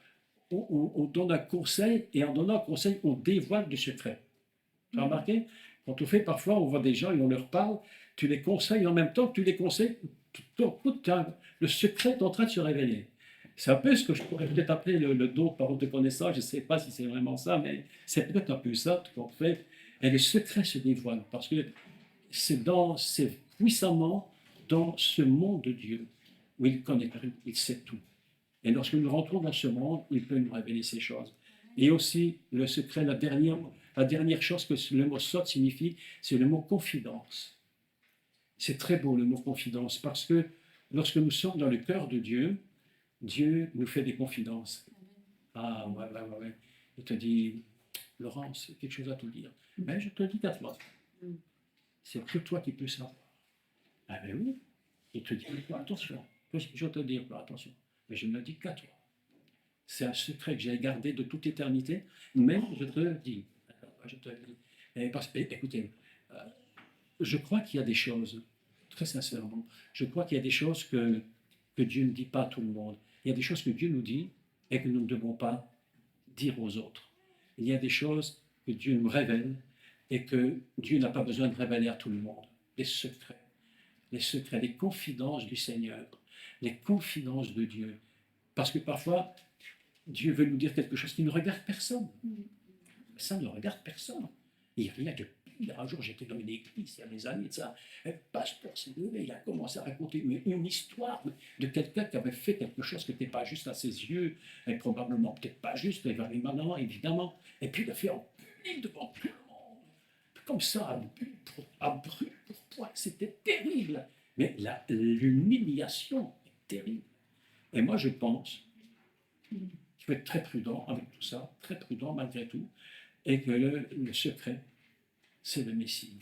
on donne un conseil et en donnant un conseil, on dévoile du secret. Tu as remarqué? Quand on fait parfois, on voit des gens et on leur parle, tu les conseilles en même temps que tu les conseilles, le secret est en train de se révéler. C'est un peu ce que je pourrais peut-être appeler le don de parole de connaissance. Je ne sais pas si c'est vraiment ça, mais c'est peut-être un peu ça qu'on fait. Et le secret se dévoile parce que c'est puissamment dans ce monde de Dieu où il connaît, il sait tout. Et lorsque nous rentrons dans ce monde, il peut nous révéler ces choses. Et aussi, le secret, la dernière chose que le mot sot signifie, c'est le mot confidence. C'est très beau le mot confidence parce que lorsque nous sommes dans le cœur de Dieu, Dieu nous fait des confidences. Ah, ouais, ouais, ouais, ouais. Il te dit, Laurence, quelque chose à te dire. Mais je te le dis qu'à toi. C'est que toi qui peux savoir. Ah ben oui. Il te dit, attention, je te dis, attention. Mais je ne le dis qu'à toi. C'est un secret que j'ai gardé de toute éternité, mais je te le dis. Je te le dis. Écoutez, je crois qu'il y a des choses, très sincèrement, je crois qu'il y a des choses que Dieu ne dit pas à tout le monde. Il y a des choses que Dieu nous dit et que nous ne devons pas dire aux autres. Il y a des choses que Dieu nous révèle et que Dieu n'a pas besoin de révéler à tout le monde. Les secrets, les confidences du Seigneur, les confidences de Dieu. Parce que parfois, Dieu veut nous dire quelque chose qui ne regarde personne. Ça ne regarde personne. Il n'y a rien de pire. Un jour, j'étais dans une église, il y a des années de ça. Un pasteur s'est levé, il a commencé à raconter une histoire de quelqu'un qui avait fait quelque chose qui n'était pas juste à ses yeux, et probablement peut-être pas juste, mais vraiment, évidemment. Et puis il a fait en public devant tout le monde. Comme ça, à brûle pour point. C'était terrible. Mais l'humiliation est terrible. Et moi, je pense qu'il faut être très prudent avec tout ça, très prudent malgré tout, et que le secret, c'est le Messie.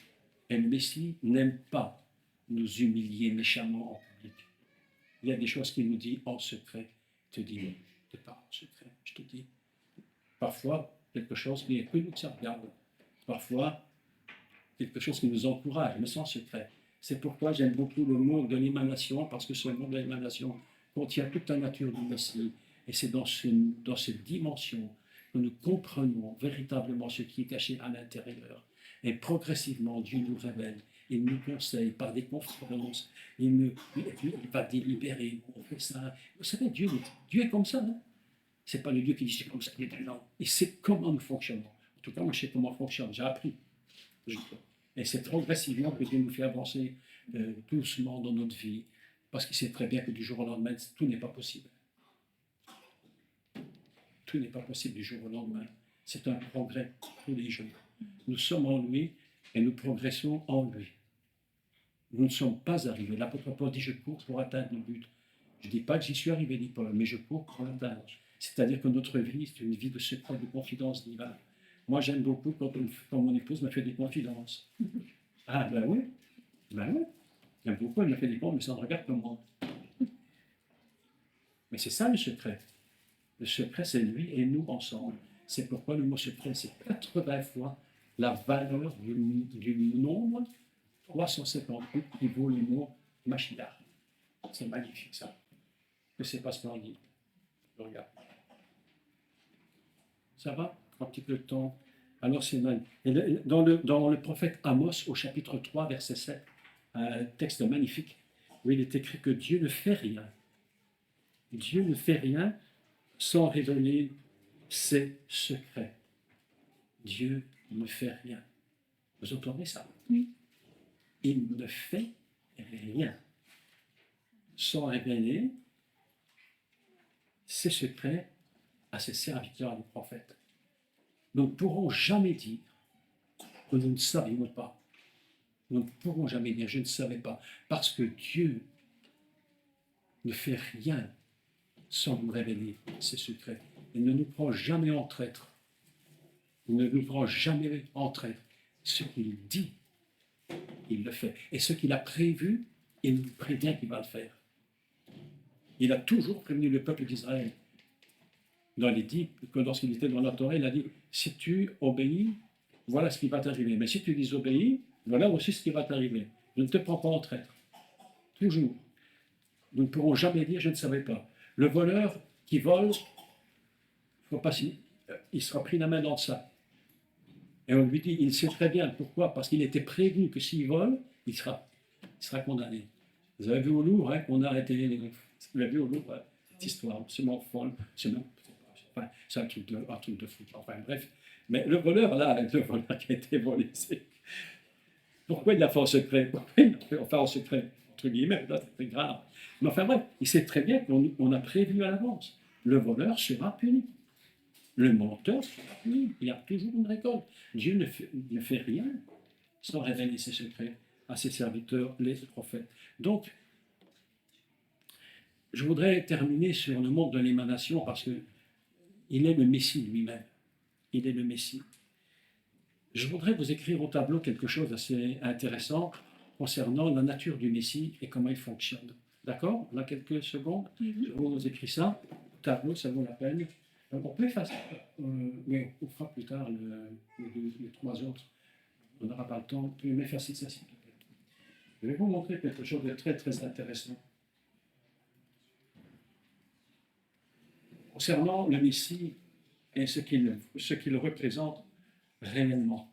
Et le Messie n'aime pas nous humilier méchamment en public. Il y a des choses qu'il nous dit en secret. Je te dis, je te parle en secret, je te dis. Parfois, quelque chose qui est que nous ça regarde. Parfois, quelque chose qui nous encourage, mais sans secret. C'est pourquoi j'aime beaucoup le mot de l'émanation, parce que ce mot de l'émanation contient toute la nature du Messie. Et c'est dans cette dimension que nous comprenons véritablement ce qui est caché à l'intérieur. Et progressivement, Dieu nous révèle, il nous conseille par des conférences, il va délibérer, on fait ça. Vous savez, Dieu est comme ça. Hein? Ce n'est pas le Dieu qui dit c'est comme ça, il est non. Il sait comment nous fonctionnons. En tout cas, moi, je sais comment on fonctionne, j'ai appris. Et c'est progressivement que Dieu nous fait avancer doucement dans notre vie, parce qu'il sait très bien que du jour au lendemain, tout n'est pas possible. Tout n'est pas possible du jour au lendemain. C'est un progrès tous les jours. Nous sommes en lui et nous progressons en lui. Nous ne sommes pas arrivés. L'apôtre Paul dit, je cours pour atteindre le but. Je ne dis pas que j'y suis arrivé, dit Paul, mais je cours pour l'atteindre. C'est-à-dire que notre vie, c'est une vie de secret, de confidence divine. Moi, j'aime beaucoup quand mon épouse me fait des confidences. Ah, ben oui. J'aime beaucoup, elle me fait des confidences, mais ça ne regarde que moi. Mais c'est ça le secret. Le secret, c'est lui et nous ensemble. C'est pourquoi le mot secret, c'est 80 fois la valeur du nombre 358 qui vaut le mot Mashiach. C'est magnifique, ça. Mais c'est pas splendide. Regarde. Ça va? Un petit peu de temps. Alors, c'est magnifique. Dans le prophète Amos, au chapitre 3, verset 7, un texte magnifique, où il est écrit que Dieu ne fait rien. Dieu ne fait rien sans révéler ses secrets. Dieu ne fait rien. Vous entendez ça? Oui. Il ne fait rien sans révéler ses secrets à ses serviteurs, les prophètes. Nous ne pourrons jamais dire que nous ne savions pas. Nous ne pourrons jamais dire je ne savais pas, parce que Dieu ne fait rien sans nous révéler ses secrets. Il ne nous prend jamais en traître. Il ne nous prend jamais en traître. Ce qu'il dit, il le fait. Et ce qu'il a prévu, il nous prévient qu'il va le faire. Il a toujours prévenu le peuple d'Israël. Il a dit que lorsqu'il était dans la Torah, il a dit, si tu obéis, voilà ce qui va t'arriver. Mais si tu désobéis, voilà aussi ce qui va t'arriver. Je ne te prends pas en traître. Toujours. Nous ne pourrons jamais dire, je ne savais pas. Le voleur qui vole, il sera pris la main dans le sac. Et on lui dit, il sait très bien pourquoi, parce qu'il était prévenu que s'il vole, il sera condamné. Vous avez vu au Louvre, hein, qu'on a arrêté, vous avez vu au Louvre, hein, cette histoire, c'est mon folle, enfin, c'est un truc de fou, enfin bref. Mais le voleur, là, le voleur qui a été volé, pourquoi il l'a fait en secret? Pourquoi il l'a fait enfin, en secret, entre guillemets, là, c'est grave. Mais enfin bref, il sait très bien qu'on a prévu à l'avance. Le voleur sera puni. Le menteur sera puni. Il y a toujours une récolte. Dieu ne fait rien sans révéler ses secrets à ses serviteurs, les prophètes. Donc, je voudrais terminer sur le monde de l'émanation parce qu'il est le Messie lui-même. Il est le Messie. Je voudrais vous écrire au tableau quelque chose d'assez intéressant concernant la nature du Messie et comment il fonctionne. D'accord? On a quelques secondes. Je vous écris ça. Au tableau, ça vaut la peine. On peut effacer. Oui, on fera plus tard les trois autres. On n'aura pas le temps. Vous pouvez m'effacer ça, s'il vous plaît. Je vais vous montrer quelque chose de très, très intéressant. Concernant le Messie et ce qu'il représente réellement.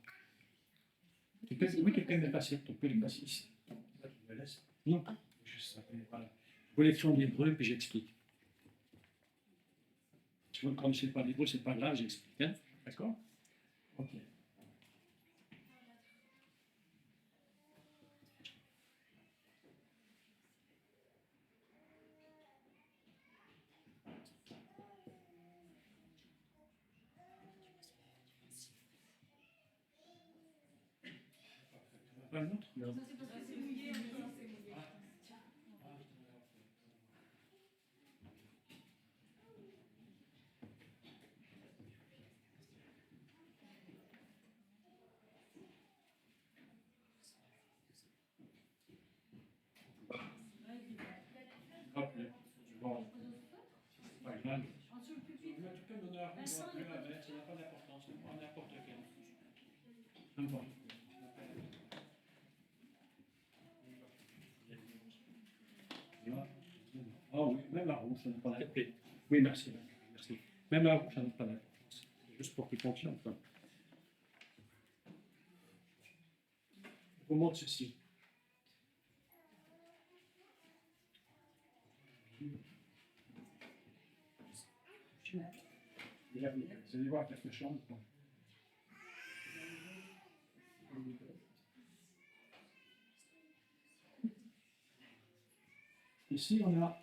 Oui, quelqu'un m'est passé. Tu peux le passer ici. Je me laisse. Non, juste voilà. Vous l'écrivez en hébreu, puis j'explique. Si vous ne connaissez pas l'hébreu, c'est pas grave, j'explique. Hein? D'accord? Ok. Pas le nôtre? Non. Hop, bon, c'est pas grave. Tu peux me donner un peu, ça n'a pas d'importance, n'importe quel. N'importe. Ah oui, même la rouge, ça n'a pas d'importance. Oui, merci. Merci. Même la rouge, ça n'a pas d'importance. Juste pour qu'il fonctionne. Je vous montre ceci. Vous allez voir quelque chose. Ici, on a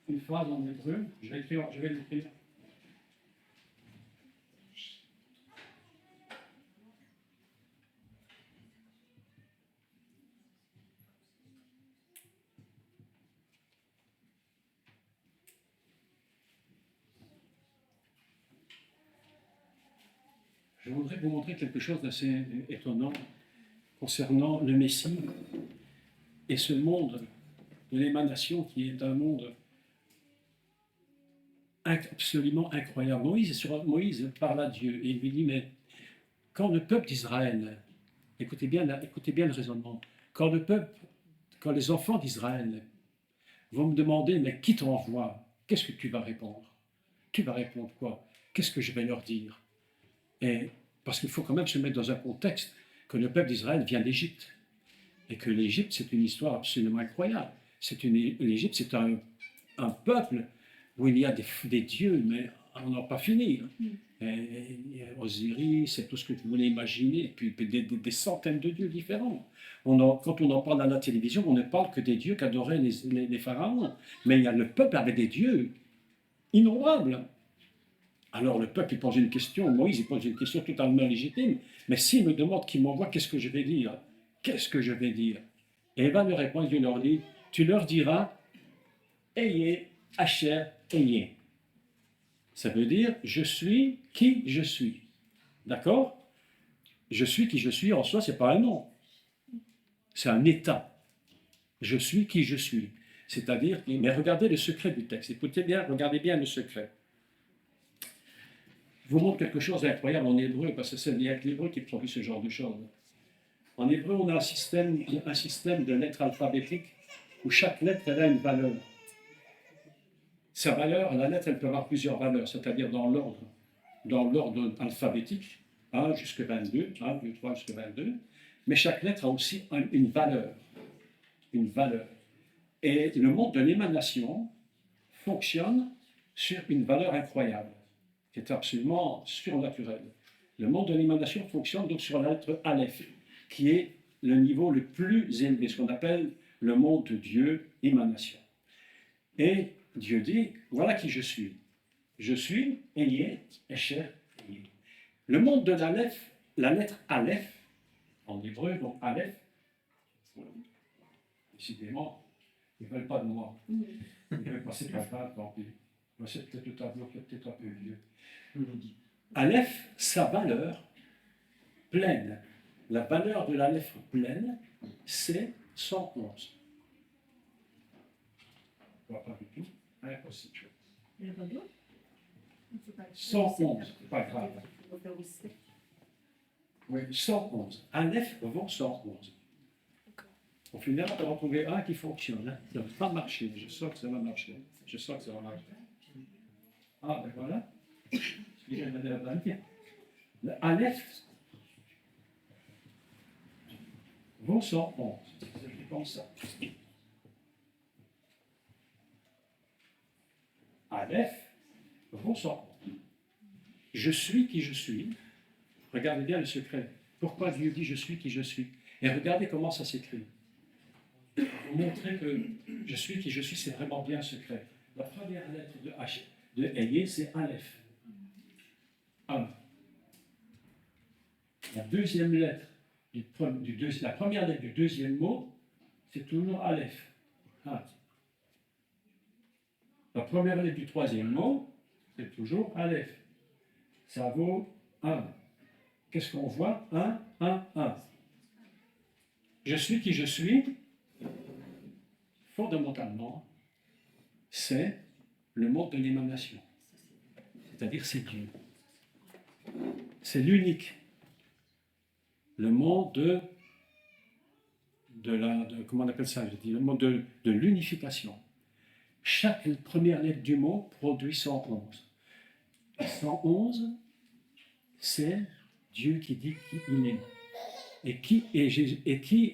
une phrase en hébreu. Je vais l'écrire. Je voudrais vous montrer quelque chose d'assez étonnant concernant le Messie et ce monde de l'émanation qui est un monde absolument incroyable. Moïse parle à Dieu et il lui dit, mais quand le peuple d'Israël, écoutez bien le raisonnement, quand les enfants d'Israël vont me demander, mais qui t'envoie? Qu'est-ce que tu vas répondre? Tu vas répondre quoi? Qu'est-ce que je vais leur dire? Et parce qu'il faut quand même se mettre dans un contexte que le peuple d'Israël vient d'Égypte. Et que l'Égypte, c'est une histoire absolument incroyable. L'Égypte, c'est un peuple où il y a des dieux, mais on n'a pas fini. Osiris, c'est tout ce que vous voulez imaginer, et puis des centaines de dieux différents. Quand on en parle à la télévision, on ne parle que des dieux qu'adoraient les pharaons, mais le peuple avait des dieux innombrables. Alors le peuple, il pose une question, Moïse, il pose une question totalement légitime, mais s'il me demande qui m'envoie, qu'est-ce que je vais dire? Qu'est-ce que je vais dire? Et il va lui répondre, Dieu leur dit, tu leur diras, ayez, Asher, ayez. Ça veut dire, je suis qui je suis. D'accord? Je suis qui je suis, en soi, ce n'est pas un nom. C'est un état. Je suis qui je suis. C'est-à-dire, mais regardez le secret du texte. Écoutez bien, regardez bien le secret. Je vous montre quelque chose d'incroyable en hébreu, parce que c'est l'hébreu qui produit ce genre de choses. En hébreu, on a un système de lettres alphabétiques où chaque lettre elle a une valeur. Sa valeur, la lettre, elle peut avoir plusieurs valeurs, c'est-à-dire dans l'ordre alphabétique, 1 jusqu'à 22, 1, 2, 3 jusqu'à 22, mais chaque lettre a aussi une valeur. Une valeur. Et le monde de l'émanation fonctionne sur une valeur incroyable, qui est absolument surnaturelle. Le monde de l'émanation fonctionne donc sur la lettre Aleph, qui est le niveau le plus élevé, ce qu'on appelle le monde de Dieu, émanation. Et Dieu dit, voilà qui je suis. Je suis, Eyé, Esher, Eyé. Le monde de l'Aleph, la lettre Aleph, en hébreu, donc Aleph, décidément, ils ne veulent pas de moi. Ils veulent passer par là, tant pis. C'est peut-être le tableau qui est peut-être un peu vieux. Aleph, sa valeur pleine, la valeur de l'Aleph pleine, c'est 111. Je ne vois pas du tout. Impossible. 111, c'est pas grave. Oui, 111. Aleph vaut 111. On finira par en trouver un qui fonctionne. Hein. Ça ne va pas marcher. Je sens que ça va marcher. Je sens que ça va marcher. Ah, ben voilà. Le Aleph vaut 111. C'est comme ça. Aleph vaut 111. Je suis qui je suis. Regardez bien le secret. Pourquoi Dieu dit je suis qui je suis? Et regardez comment ça s'écrit. Pour vous montrer que je suis qui je suis, c'est vraiment bien secret. La première lettre de H, de Eyé, c'est Aleph. Un. La deuxième lettre, la première lettre du deuxième mot, c'est toujours Aleph. Un. La première lettre du troisième mot, c'est toujours Aleph. Ça vaut 1. Qu'est-ce qu'on voit? 1, 1, 1. Je suis qui je suis, fondamentalement, c'est le monde de l'émanation. C'est-à-dire c'est Dieu. C'est l'unique. Le monde comment on appelle ça? Je dis, le monde de l'unification. Chaque première lettre du mot produit 111. 111, c'est Dieu qui dit qui il est. Et qui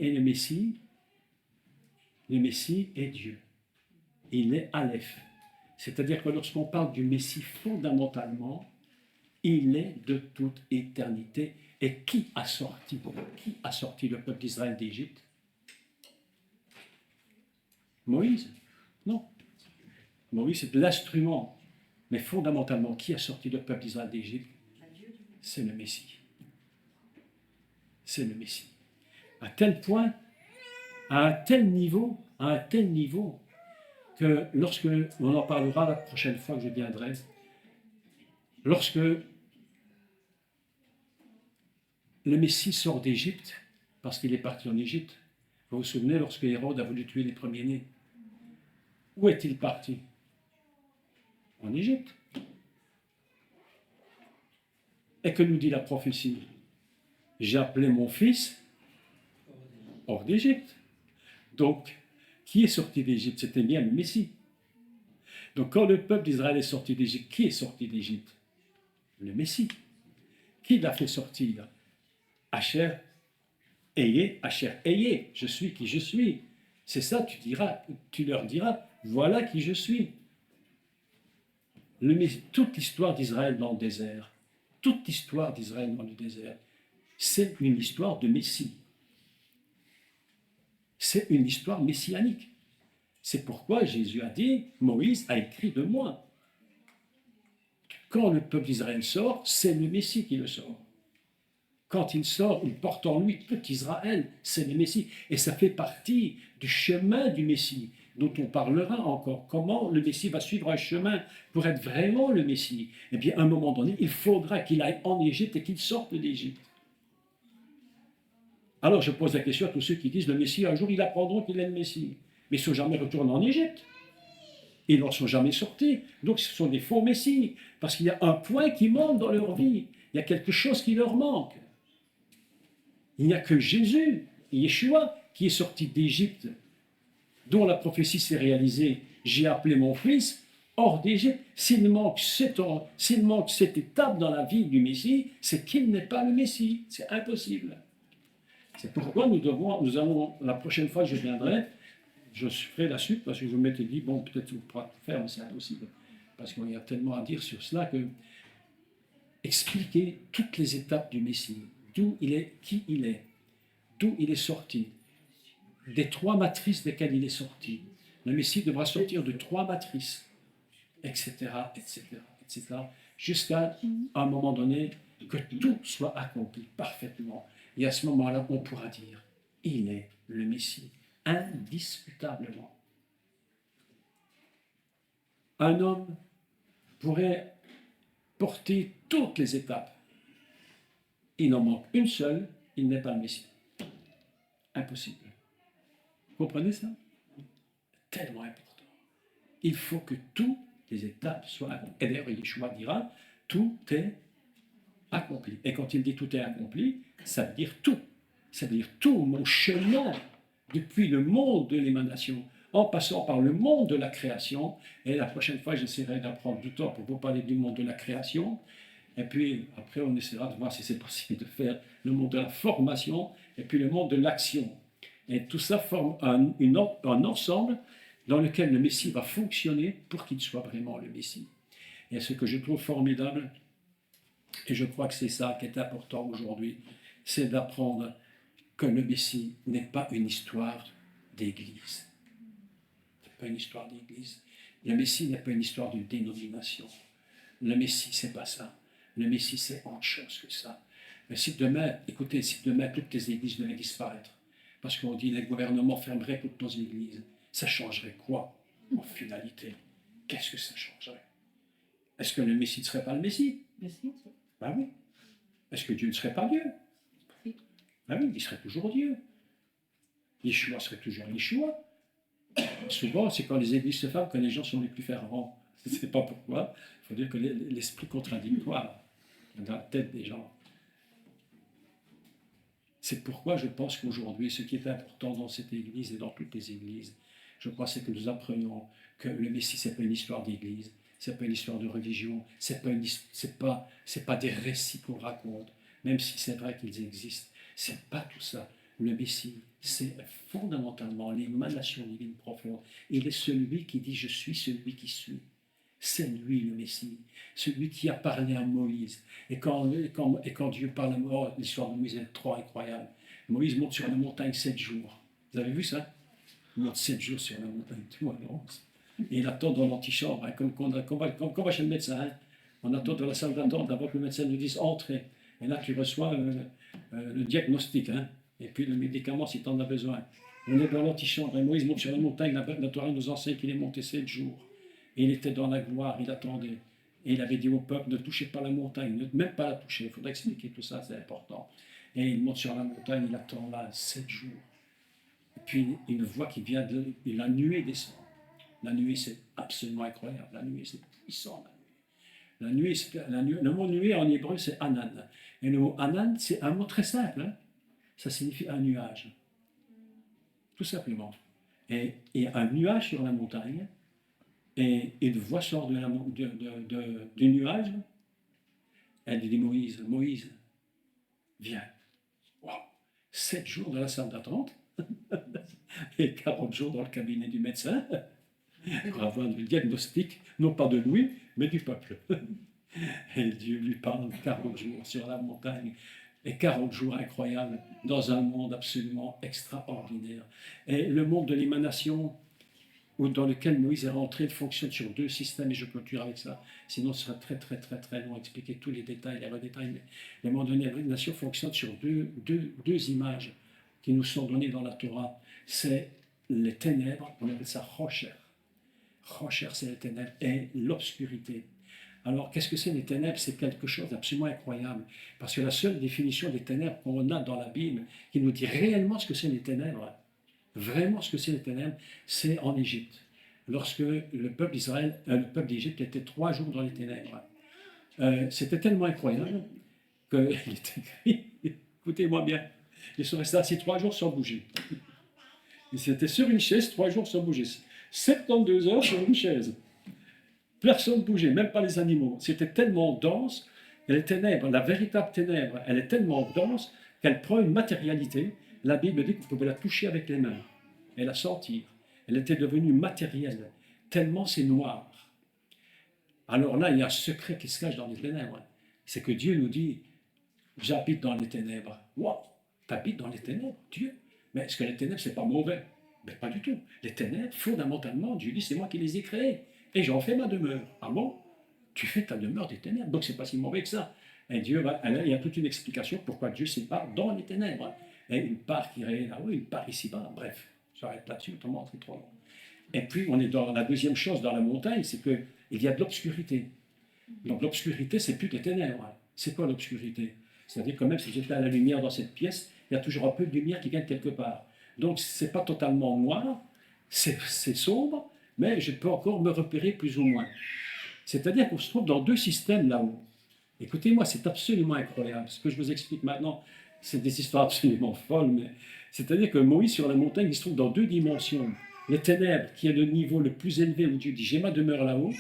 est le Messie? Le Messie est Dieu. Il est Aleph. C'est-à-dire que lorsqu'on parle du Messie fondamentalement, il est de toute éternité. Et qui a sorti le peuple d'Israël d'Égypte? Moïse? Non. Moïse, c'est l'instrument. Mais fondamentalement, qui a sorti le peuple d'Israël d'Égypte? C'est le Messie. C'est le Messie. À tel point, à un tel niveau, que lorsque, on en parlera la prochaine fois que je viendrai, lorsque le Messie sort d'Égypte, parce qu'il est parti en Égypte, vous vous souvenez lorsque Hérode a voulu tuer les premiers-nés, où est-il parti? En Égypte. Et que nous dit la prophétie? J'ai appelé mon fils hors d'Égypte. Donc, qui est sorti d'Égypte? C'était bien le Messie. Donc, quand le peuple d'Israël est sorti d'Égypte, qui est sorti d'Égypte? Le Messie. Qui l'a fait sortir? Asher, Eyé, je suis qui je suis. C'est ça, tu leur diras, voilà qui je suis. Toute l'histoire d'Israël dans le désert, c'est une histoire de Messie. C'est une histoire messianique. C'est pourquoi Jésus a dit, Moïse a écrit de moi. Quand le peuple d'Israël sort, c'est le Messie qui le sort. Quand il sort, il porte en lui tout Israël, c'est le Messie. Et ça fait partie du chemin du Messie, dont on parlera encore. Comment le Messie va suivre un chemin pour être vraiment le Messie? Eh bien, à un moment donné, il faudra qu'il aille en Égypte et qu'il sorte d'Égypte. Alors, je pose la question à tous ceux qui disent, le Messie, un jour, ils apprendront qu'il est le Messie. Mais ils ne sont jamais retournés en Égypte. Ils n'en sont jamais sortis. Donc, ce sont des faux Messies. Parce qu'il y a un point qui manque dans leur vie. Il y a quelque chose qui leur manque. Il n'y a que Jésus, Yeshua, qui est sorti d'Égypte, dont la prophétie s'est réalisée. J'ai appelé mon fils hors d'Égypte. S'il manque cette étape dans la vie du Messie, c'est qu'il n'est pas le Messie. C'est impossible. C'est pourquoi nous allons, la prochaine fois que je viendrai, je ferai la suite, parce que vous m'étiez dit, bon, peut-être vous pourrez faire, mais c'est impossible. Parce qu'il y a tellement à dire sur cela que expliquer toutes les étapes du Messie, d'où il est, qui il est, d'où il est sorti, des 3 matrices desquelles il est sorti. Le Messie devra sortir de 3 matrices, etc., etc., etc., jusqu'à un moment donné que tout soit accompli parfaitement. Et à ce moment-là, on pourra dire, il est le Messie, indiscutablement. Un homme pourrait porter toutes les étapes. Il en manque une seule, il n'est pas le Messie. Impossible. Vous comprenez ça? Tellement important. Il faut que toutes les étapes soient accomplies. Et d'ailleurs, Yeshua dira, tout est accompli. Et quand il dit tout est accompli, ça veut dire tout. Ça veut dire tout mon chemin depuis le monde de l'émanation, en passant par le monde de la création. Et la prochaine fois, j'essaierai d'apprendre du temps pour vous parler du monde de la création. Et puis, après, on essaiera de voir si c'est possible de faire le monde de la formation et puis le monde de l'action. Et tout ça forme un ensemble dans lequel le Messie va fonctionner pour qu'il soit vraiment le Messie. Et ce que je trouve formidable, et je crois que c'est ça qui est important aujourd'hui, c'est d'apprendre que le Messie n'est pas une histoire d'église. Ce n'est pas une histoire d'église. Le Messie n'est pas une histoire d'une dénomination. Le Messie, c'est pas ça. Le Messie, c'est autre chose que ça. Mais si demain, écoutez, si demain toutes les églises devaient disparaître, parce qu'on dit que les gouvernements fermeraient toutes nos églises, ça changerait quoi en finalité? Qu'est-ce que ça changerait? Est-ce que le Messie ne serait pas le Messie? Ben oui. Est-ce que Dieu ne serait pas Dieu? Ben oui, il serait toujours Dieu. Yeshua serait toujours Yeshua. Souvent, c'est quand les églises se ferment que les gens sont les plus fervents. Je ne sais pas pourquoi. Il faut dire que l'esprit contradictoire dans la tête des gens. C'est pourquoi je pense qu'aujourd'hui, ce qui est important dans cette église et dans toutes les églises, je crois, c'est que nous apprenions que le Messie, ce n'est pas une histoire d'église, ce n'est pas une histoire de religion, ce n'est pas des récits qu'on raconte, même si c'est vrai qu'ils existent. Ce n'est pas tout ça. Le Messie, c'est fondamentalement l'émanation divine profonde. Il est celui qui dit « Je suis celui qui suis ». C'est lui le Messie, celui qui a parlé à Moïse. Et quand Dieu parle à Moïse, l'histoire de Moïse est trop incroyable. Moïse monte sur la montagne 7 jours. Vous avez vu ça? Il monte 7 jours sur la montagne, tout alors. Et il attend dans l'antichambre, hein, comme on va chez le médecin. Hein. On attend dans la salle d'attente avant que le médecin nous dise « Entrez ». Et là, tu reçois le diagnostic, hein, et puis le médicament si tu en as besoin. On est dans l'antichambre, et Moïse monte sur la montagne, la Torah nous enseigne qu'il est monté 7 jours. Et il était dans la gloire, il attendait. Et il avait dit au peuple, ne touchez pas la montagne, ne même pas la toucher. Il faudrait expliquer tout ça, c'est important. Et il monte sur la montagne, il attend là 7 jours. Et puis une voix qui vient et la nuée descend. La nuée, c'est absolument incroyable. La nuée, c'est puissant. La nuée, le mot nuée en hébreu, c'est anan. Et le mot anan, c'est un mot très simple. Hein. Ça signifie un nuage. Tout simplement. Et un nuage sur la montagne. Et une voix sort du nuage. Elle dit Moïse, Moïse, viens. Wow. 7 jours dans la salle d'attente et 40 jours dans le cabinet du médecin pour avoir le diagnostic, non pas de lui, mais du peuple. Et Dieu lui parle 40 jours sur la montagne. Et 40 jours incroyables dans un monde absolument extraordinaire. Et le monde de l'émanation, dans lequel Moïse est rentré, il fonctionne sur 2 systèmes, et je clôture avec ça, sinon ce sera très long à expliquer tous les détails, les redétails, mais le monde de l'émanation fonctionne sur deux images qui nous sont données dans la Torah. C'est les ténèbres, on appelle ça Rocher. Rocher, c'est les ténèbres, et l'obscurité. Alors, qu'est-ce que c'est les ténèbres? C'est quelque chose d'absolument incroyable, parce que la seule définition des ténèbres qu'on a dans la Bible, qui nous dit réellement ce que c'est les ténèbres, vraiment ce que c'est les ténèbres, c'est en Égypte. Lorsque le peuple d'Israël, le peuple d'Égypte était 3 jours dans les ténèbres. C'était tellement incroyable qu'il est écrit, écoutez-moi bien, ils sont restés assis 3 jours sans bouger. Ils étaient sur une chaise 3 jours sans bouger. 72 heures sur une chaise. Personne ne bougeait, même pas les animaux. C'était tellement dense, et les ténèbres, la véritable ténèbre, elle est tellement dense qu'elle prend une matérialité. La Bible dit que vous pouvez la toucher avec les mains et la sentir. Elle était devenue matérielle, tellement c'est noir. Alors là, il y a un secret qui se cache dans les ténèbres. C'est que Dieu nous dit, j'habite dans les ténèbres. Waouh, t'habites dans les ténèbres, Dieu. Mais est-ce que les ténèbres, c'est pas mauvais? Mais pas du tout. Les ténèbres, fondamentalement, Dieu dit, c'est moi qui les ai créées. Et j'en fais ma demeure. Ah bon? Tu fais ta demeure des ténèbres. Donc c'est pas si mauvais que ça. Et Dieu va, il y a toute une explication pourquoi Dieu sépare dans les ténèbres. Et une part qui est là-haut, une part ici-bas. Bref, j'arrête là-dessus, autrement c'est trop long. Et puis on est dans la deuxième chose dans la montagne, c'est qu'il y a de l'obscurité. Donc l'obscurité, c'est plus des ténèbres. C'est quoi l'obscurité? C'est-à-dire que même si j'étais à la lumière dans cette pièce, il y a toujours un peu de lumière qui vient de quelque part. Donc c'est pas totalement noir, c'est sombre, mais je peux encore me repérer plus ou moins. C'est-à-dire qu'on se trouve dans deux systèmes là-haut. Écoutez-moi, c'est absolument incroyable. Ce que je vous explique maintenant, c'est des histoires absolument folles, mais c'est-à-dire que Moïse sur la montagne, il se trouve dans deux dimensions. Les ténèbres, qui est le niveau le plus élevé où Dieu dit j'ai ma demeure là-haut,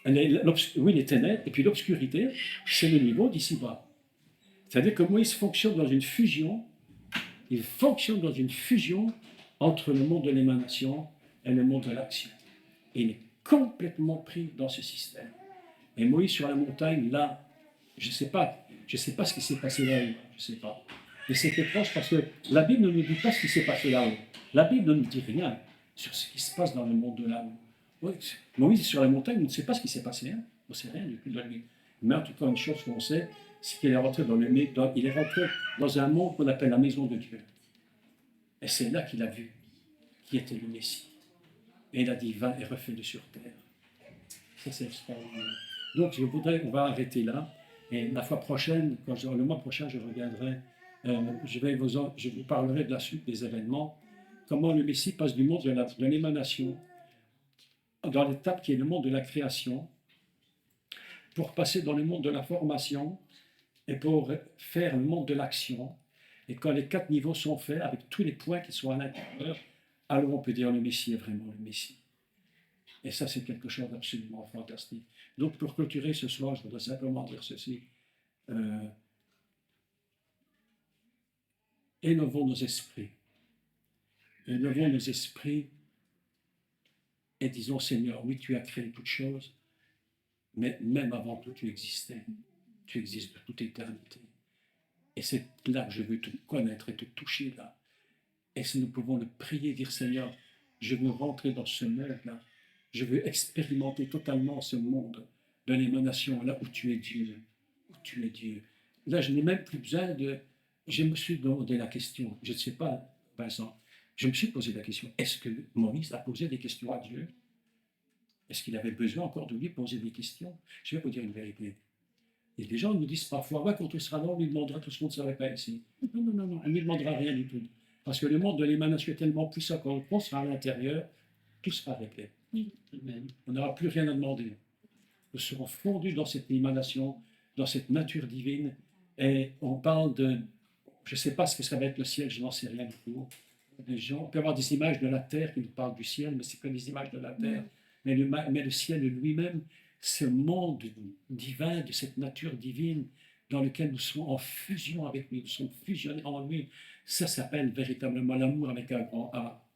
oui, les ténèbres, et puis l'obscurité, c'est le niveau d'ici-bas. C'est-à-dire que Moïse fonctionne dans une fusion, il fonctionne dans une fusion entre le monde de l'émanation et le monde de l'action. Et il est complètement pris dans ce système. Et Moïse sur la montagne, là, je ne sais pas ce qui s'est passé là-haut, je ne sais pas. Et c'est étrange parce que la Bible ne nous dit pas ce qui s'est passé là-haut. La Bible ne nous dit rien sur ce qui se passe dans le monde de là-haut. Oui, Moïse sur la montagne, on ne sait pas ce qui s'est passé. Hein. On ne sait rien du tout de lui. Mais en tout cas, une chose qu'on sait, c'est qu'il est rentré il est rentré dans un monde qu'on appelle la maison de Dieu. Et c'est là qu'il a vu qui était le Messie. Et il a dit, va et refais-le sur terre. Ça, c'est extraordinaire. Donc, on va arrêter là. Et la fois prochaine, le mois prochain, je reviendrai, je vous parlerai de la suite des événements, comment le Messie passe du monde de l'émanation dans l'étape qui est le monde de la création, pour passer dans le monde de la formation et pour faire le monde de l'action. Et quand les 4 niveaux sont faits, avec tous les points qui sont à l'intérieur, alors on peut dire le Messie est vraiment le Messie. Et ça, c'est quelque chose d'absolument fantastique. Donc, pour clôturer ce soir, je voudrais simplement dire ceci. Élevons nos esprits. Élevons nos esprits et disons, Seigneur, oui, tu as créé toutes choses, mais même avant tout, tu existais. Tu existes de toute éternité. Et c'est là que je veux te connaître et te toucher là. Et si nous pouvons le prier, dire, Seigneur, je veux rentrer dans ce monde-là. Je veux expérimenter totalement ce monde de l'émanation, là où tu es Dieu. Où tu es Dieu. Là, je n'ai même plus besoin de... Je me suis demandé la question. Je ne sais pas, Vincent. Je me suis posé la question. Est-ce que Moïse a posé des questions à Dieu? Est-ce qu'il avait besoin encore de lui poser des questions? Je vais vous dire une vérité. Et les gens nous disent parfois, ouais, quand on sera là, on lui demandera tout ce qu'on ne savait pas ici. Non, non, non, non, on ne lui demandera rien du tout. Parce que le monde de l'émanation est tellement puissant quand on sera à l'intérieur, tout sera réglé. On n'aura plus rien à demander. Nous serons fondus dans cette émanation, dans cette nature divine. Et on parle de, je ne sais pas ce que ça va être le ciel, je n'en sais rien du tout. Les gens, on peut avoir des images de la terre qui nous parlent du ciel, mais c'est que des images de la terre. Mais le ciel lui-même, ce monde divin, de cette nature divine dans lequel nous sommes en fusion avec lui, nous sommes fusionnés en lui, ça s'appelle véritablement l'amour avec un grand A.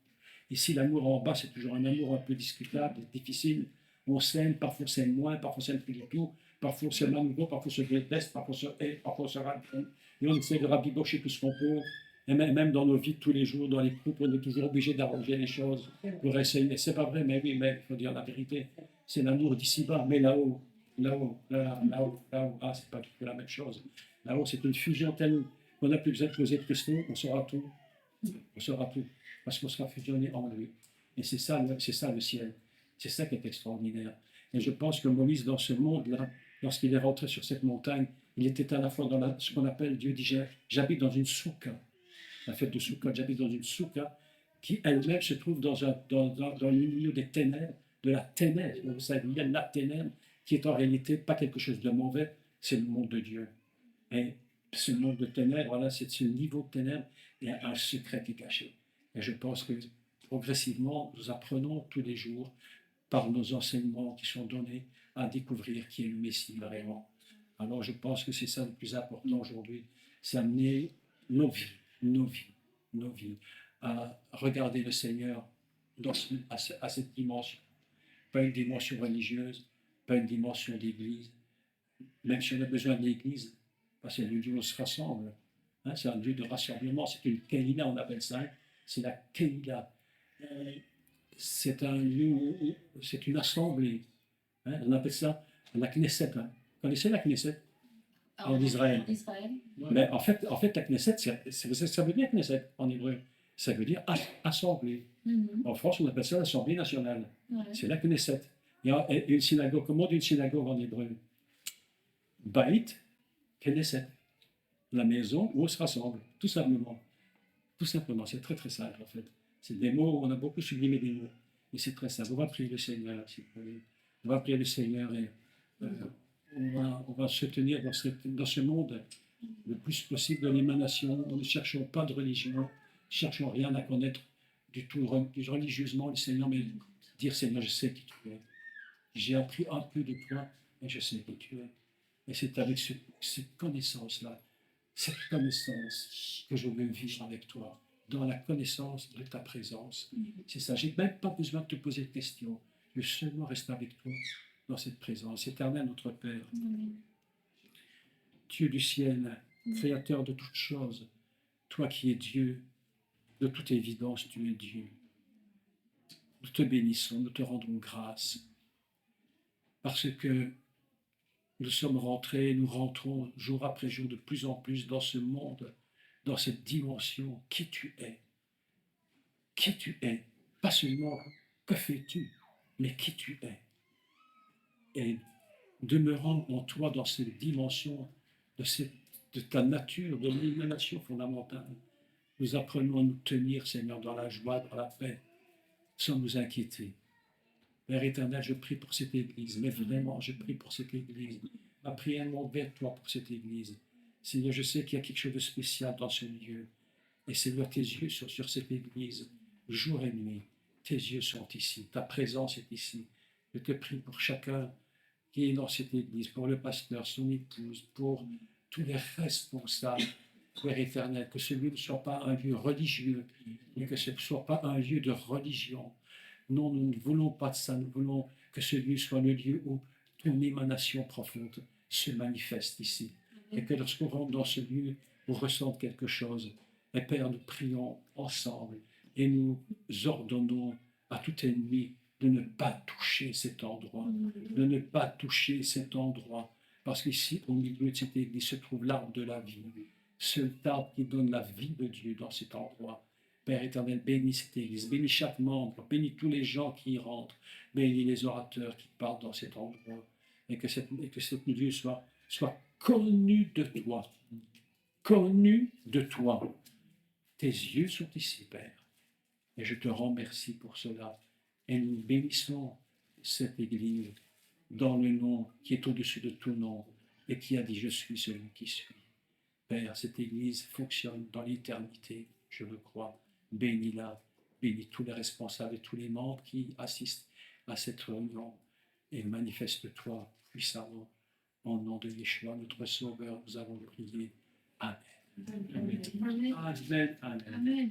Ici, l'amour en bas, c'est toujours un amour un peu discutable, difficile. On s'aime, parfois on s'aime moins, parfois on s'aime plus du tout, parfois on s'aime à nouveau, parfois on se déteste, parfois on se hait, parfois on se raconte. Et on essaie de rabibocher tout ce qu'on peut. Et même dans nos vies de tous les jours, dans les couples, on est toujours obligé d'arranger les choses pour essayer. C'est pas vrai, mais oui, mais il faut dire la vérité. C'est l'amour d'ici-bas, mais là-haut, là-haut, là-haut, là-haut, c'est pas du tout la même chose. Là-haut, c'est une fusion telle qu'on n'a plus besoin de poser de questions, on saura tout. On saura tout, parce qu'on sera fusionné en lui. Et c'est ça le ciel. C'est ça qui est extraordinaire. Et je pense que Moïse, dans ce monde-là, lorsqu'il est rentré sur cette montagne, il était à la fois dans ce qu'on appelle, Dieu dit, j'habite dans une souka. La fête de Souka, j'habite dans une souka qui elle-même se trouve dans le milieu des ténèbres, de la ténèbre. Vous savez, il y a la ténèbre qui est en réalité pas quelque chose de mauvais, c'est le monde de Dieu. Et ce monde de ténèbres, là, c'est ce niveau de ténèbres, il y a un secret qui est caché. Et je pense que progressivement, nous apprenons tous les jours par nos enseignements qui sont donnés, à découvrir qui est le Messie vraiment. Alors je pense que c'est ça le plus important aujourd'hui, c'est amener nos vies, nos vies, nos vies, à regarder le Seigneur à cette dimension. Pas une dimension religieuse, pas une dimension d'église, même si on a besoin de l'église, parce que c'est le lieu où on se rassemble. Hein, c'est un lieu de rassemblement, c'est une Kéila, on appelle ça, hein, c'est la Kéila. C'est un lieu, c'est une assemblée. Hein, on appelle ça la Knesset. Hein. Vous connaissez la Knesset en Israël? Mais en fait, la Knesset, ça veut dire Knesset en hébreu. Ça veut dire assemblée. En France, on appelle ça l'Assemblée nationale. C'est la Knesset. Il y a une synagogue. Comment on dit une synagogue en hébreu? Bait Knesset. La maison où on se rassemble, tout simplement. Tout simplement, c'est très très simple en fait. C'est des mots, on a beaucoup sublimé des mots. Et c'est très simple. On va prier le Seigneur, s'il vous plaît. On va prier le Seigneur et on va se tenir dans ce monde le plus possible de l'émanation. Nous ne cherchons pas de religion, nous ne cherchons rien à connaître du tout religieusement le Seigneur, mais dire Seigneur, je sais qui tu es. J'ai appris un peu de toi et je sais qui tu es. Et c'est avec cette connaissance-là, cette connaissance que je veux vivre avec toi, dans la connaissance de ta présence. C'est ça, je n'ai même pas besoin de te poser de questions. Je veux seulement rester avec toi dans cette présence. Éternel notre Père, Dieu du ciel, Créateur de toutes choses, toi qui es Dieu, de toute évidence, tu es Dieu. Nous te bénissons, nous te rendons grâce, parce que nous sommes rentrés, nous rentrons jour après jour de plus en plus dans ce monde, dans cette dimension, qui tu es. Qui tu es. Pas seulement que fais-tu, mais qui tu es. Et demeurant en toi dans cette dimension de ta nature, de l'émanation fondamentale, nous apprenons à nous tenir, Seigneur, dans la joie, dans la paix, sans nous inquiéter. Père éternel, je prie pour cette Église, mais vraiment, je prie pour cette Église. Ma prière monte vers toi pour cette Église. Seigneur, je sais qu'il y a quelque chose de spécial dans ce lieu. Et Seigneur, tes yeux sont sur cette Église, jour et nuit. Tes yeux sont ici, ta présence est ici. Je te prie pour chacun qui est dans cette Église, pour le pasteur, son épouse, pour tous les responsables, Père éternel, que ce lieu ne soit pas un lieu religieux, mais que ce ne soit pas un lieu de religion. Non, nous ne voulons pas de ça, nous voulons que ce lieu soit le lieu où ton émanation profonde se manifeste ici. Et que lorsqu'on rentre dans ce lieu, on ressente quelque chose. Et Père, nous prions ensemble et nous ordonnons à tout ennemi de ne pas toucher cet endroit, de ne pas toucher cet endroit, parce qu'ici, au milieu de cette église, se trouve l'arbre de la vie, ce arbre qui donne la vie de Dieu dans cet endroit. Père éternel, bénis cette église, bénis chaque membre, bénis tous les gens qui y rentrent, bénis les orateurs qui parlent dans cet endroit, et que cette lieu soit connu de toi, connu de toi. Tes yeux sont ici, Père, et je te remercie pour cela. Et nous bénissons cette Église dans le nom qui est au-dessus de tout nom et qui a dit « Je suis celui qui suis ». Père, cette Église fonctionne dans l'éternité, je le crois. Bénis-la, bénis tous les responsables et tous les membres qui assistent à cette réunion et manifeste-toi puissamment. Au nom de Yeshua, notre Sauveur, nous avons prié. Amen. Amen. Amen. Amen. Amen.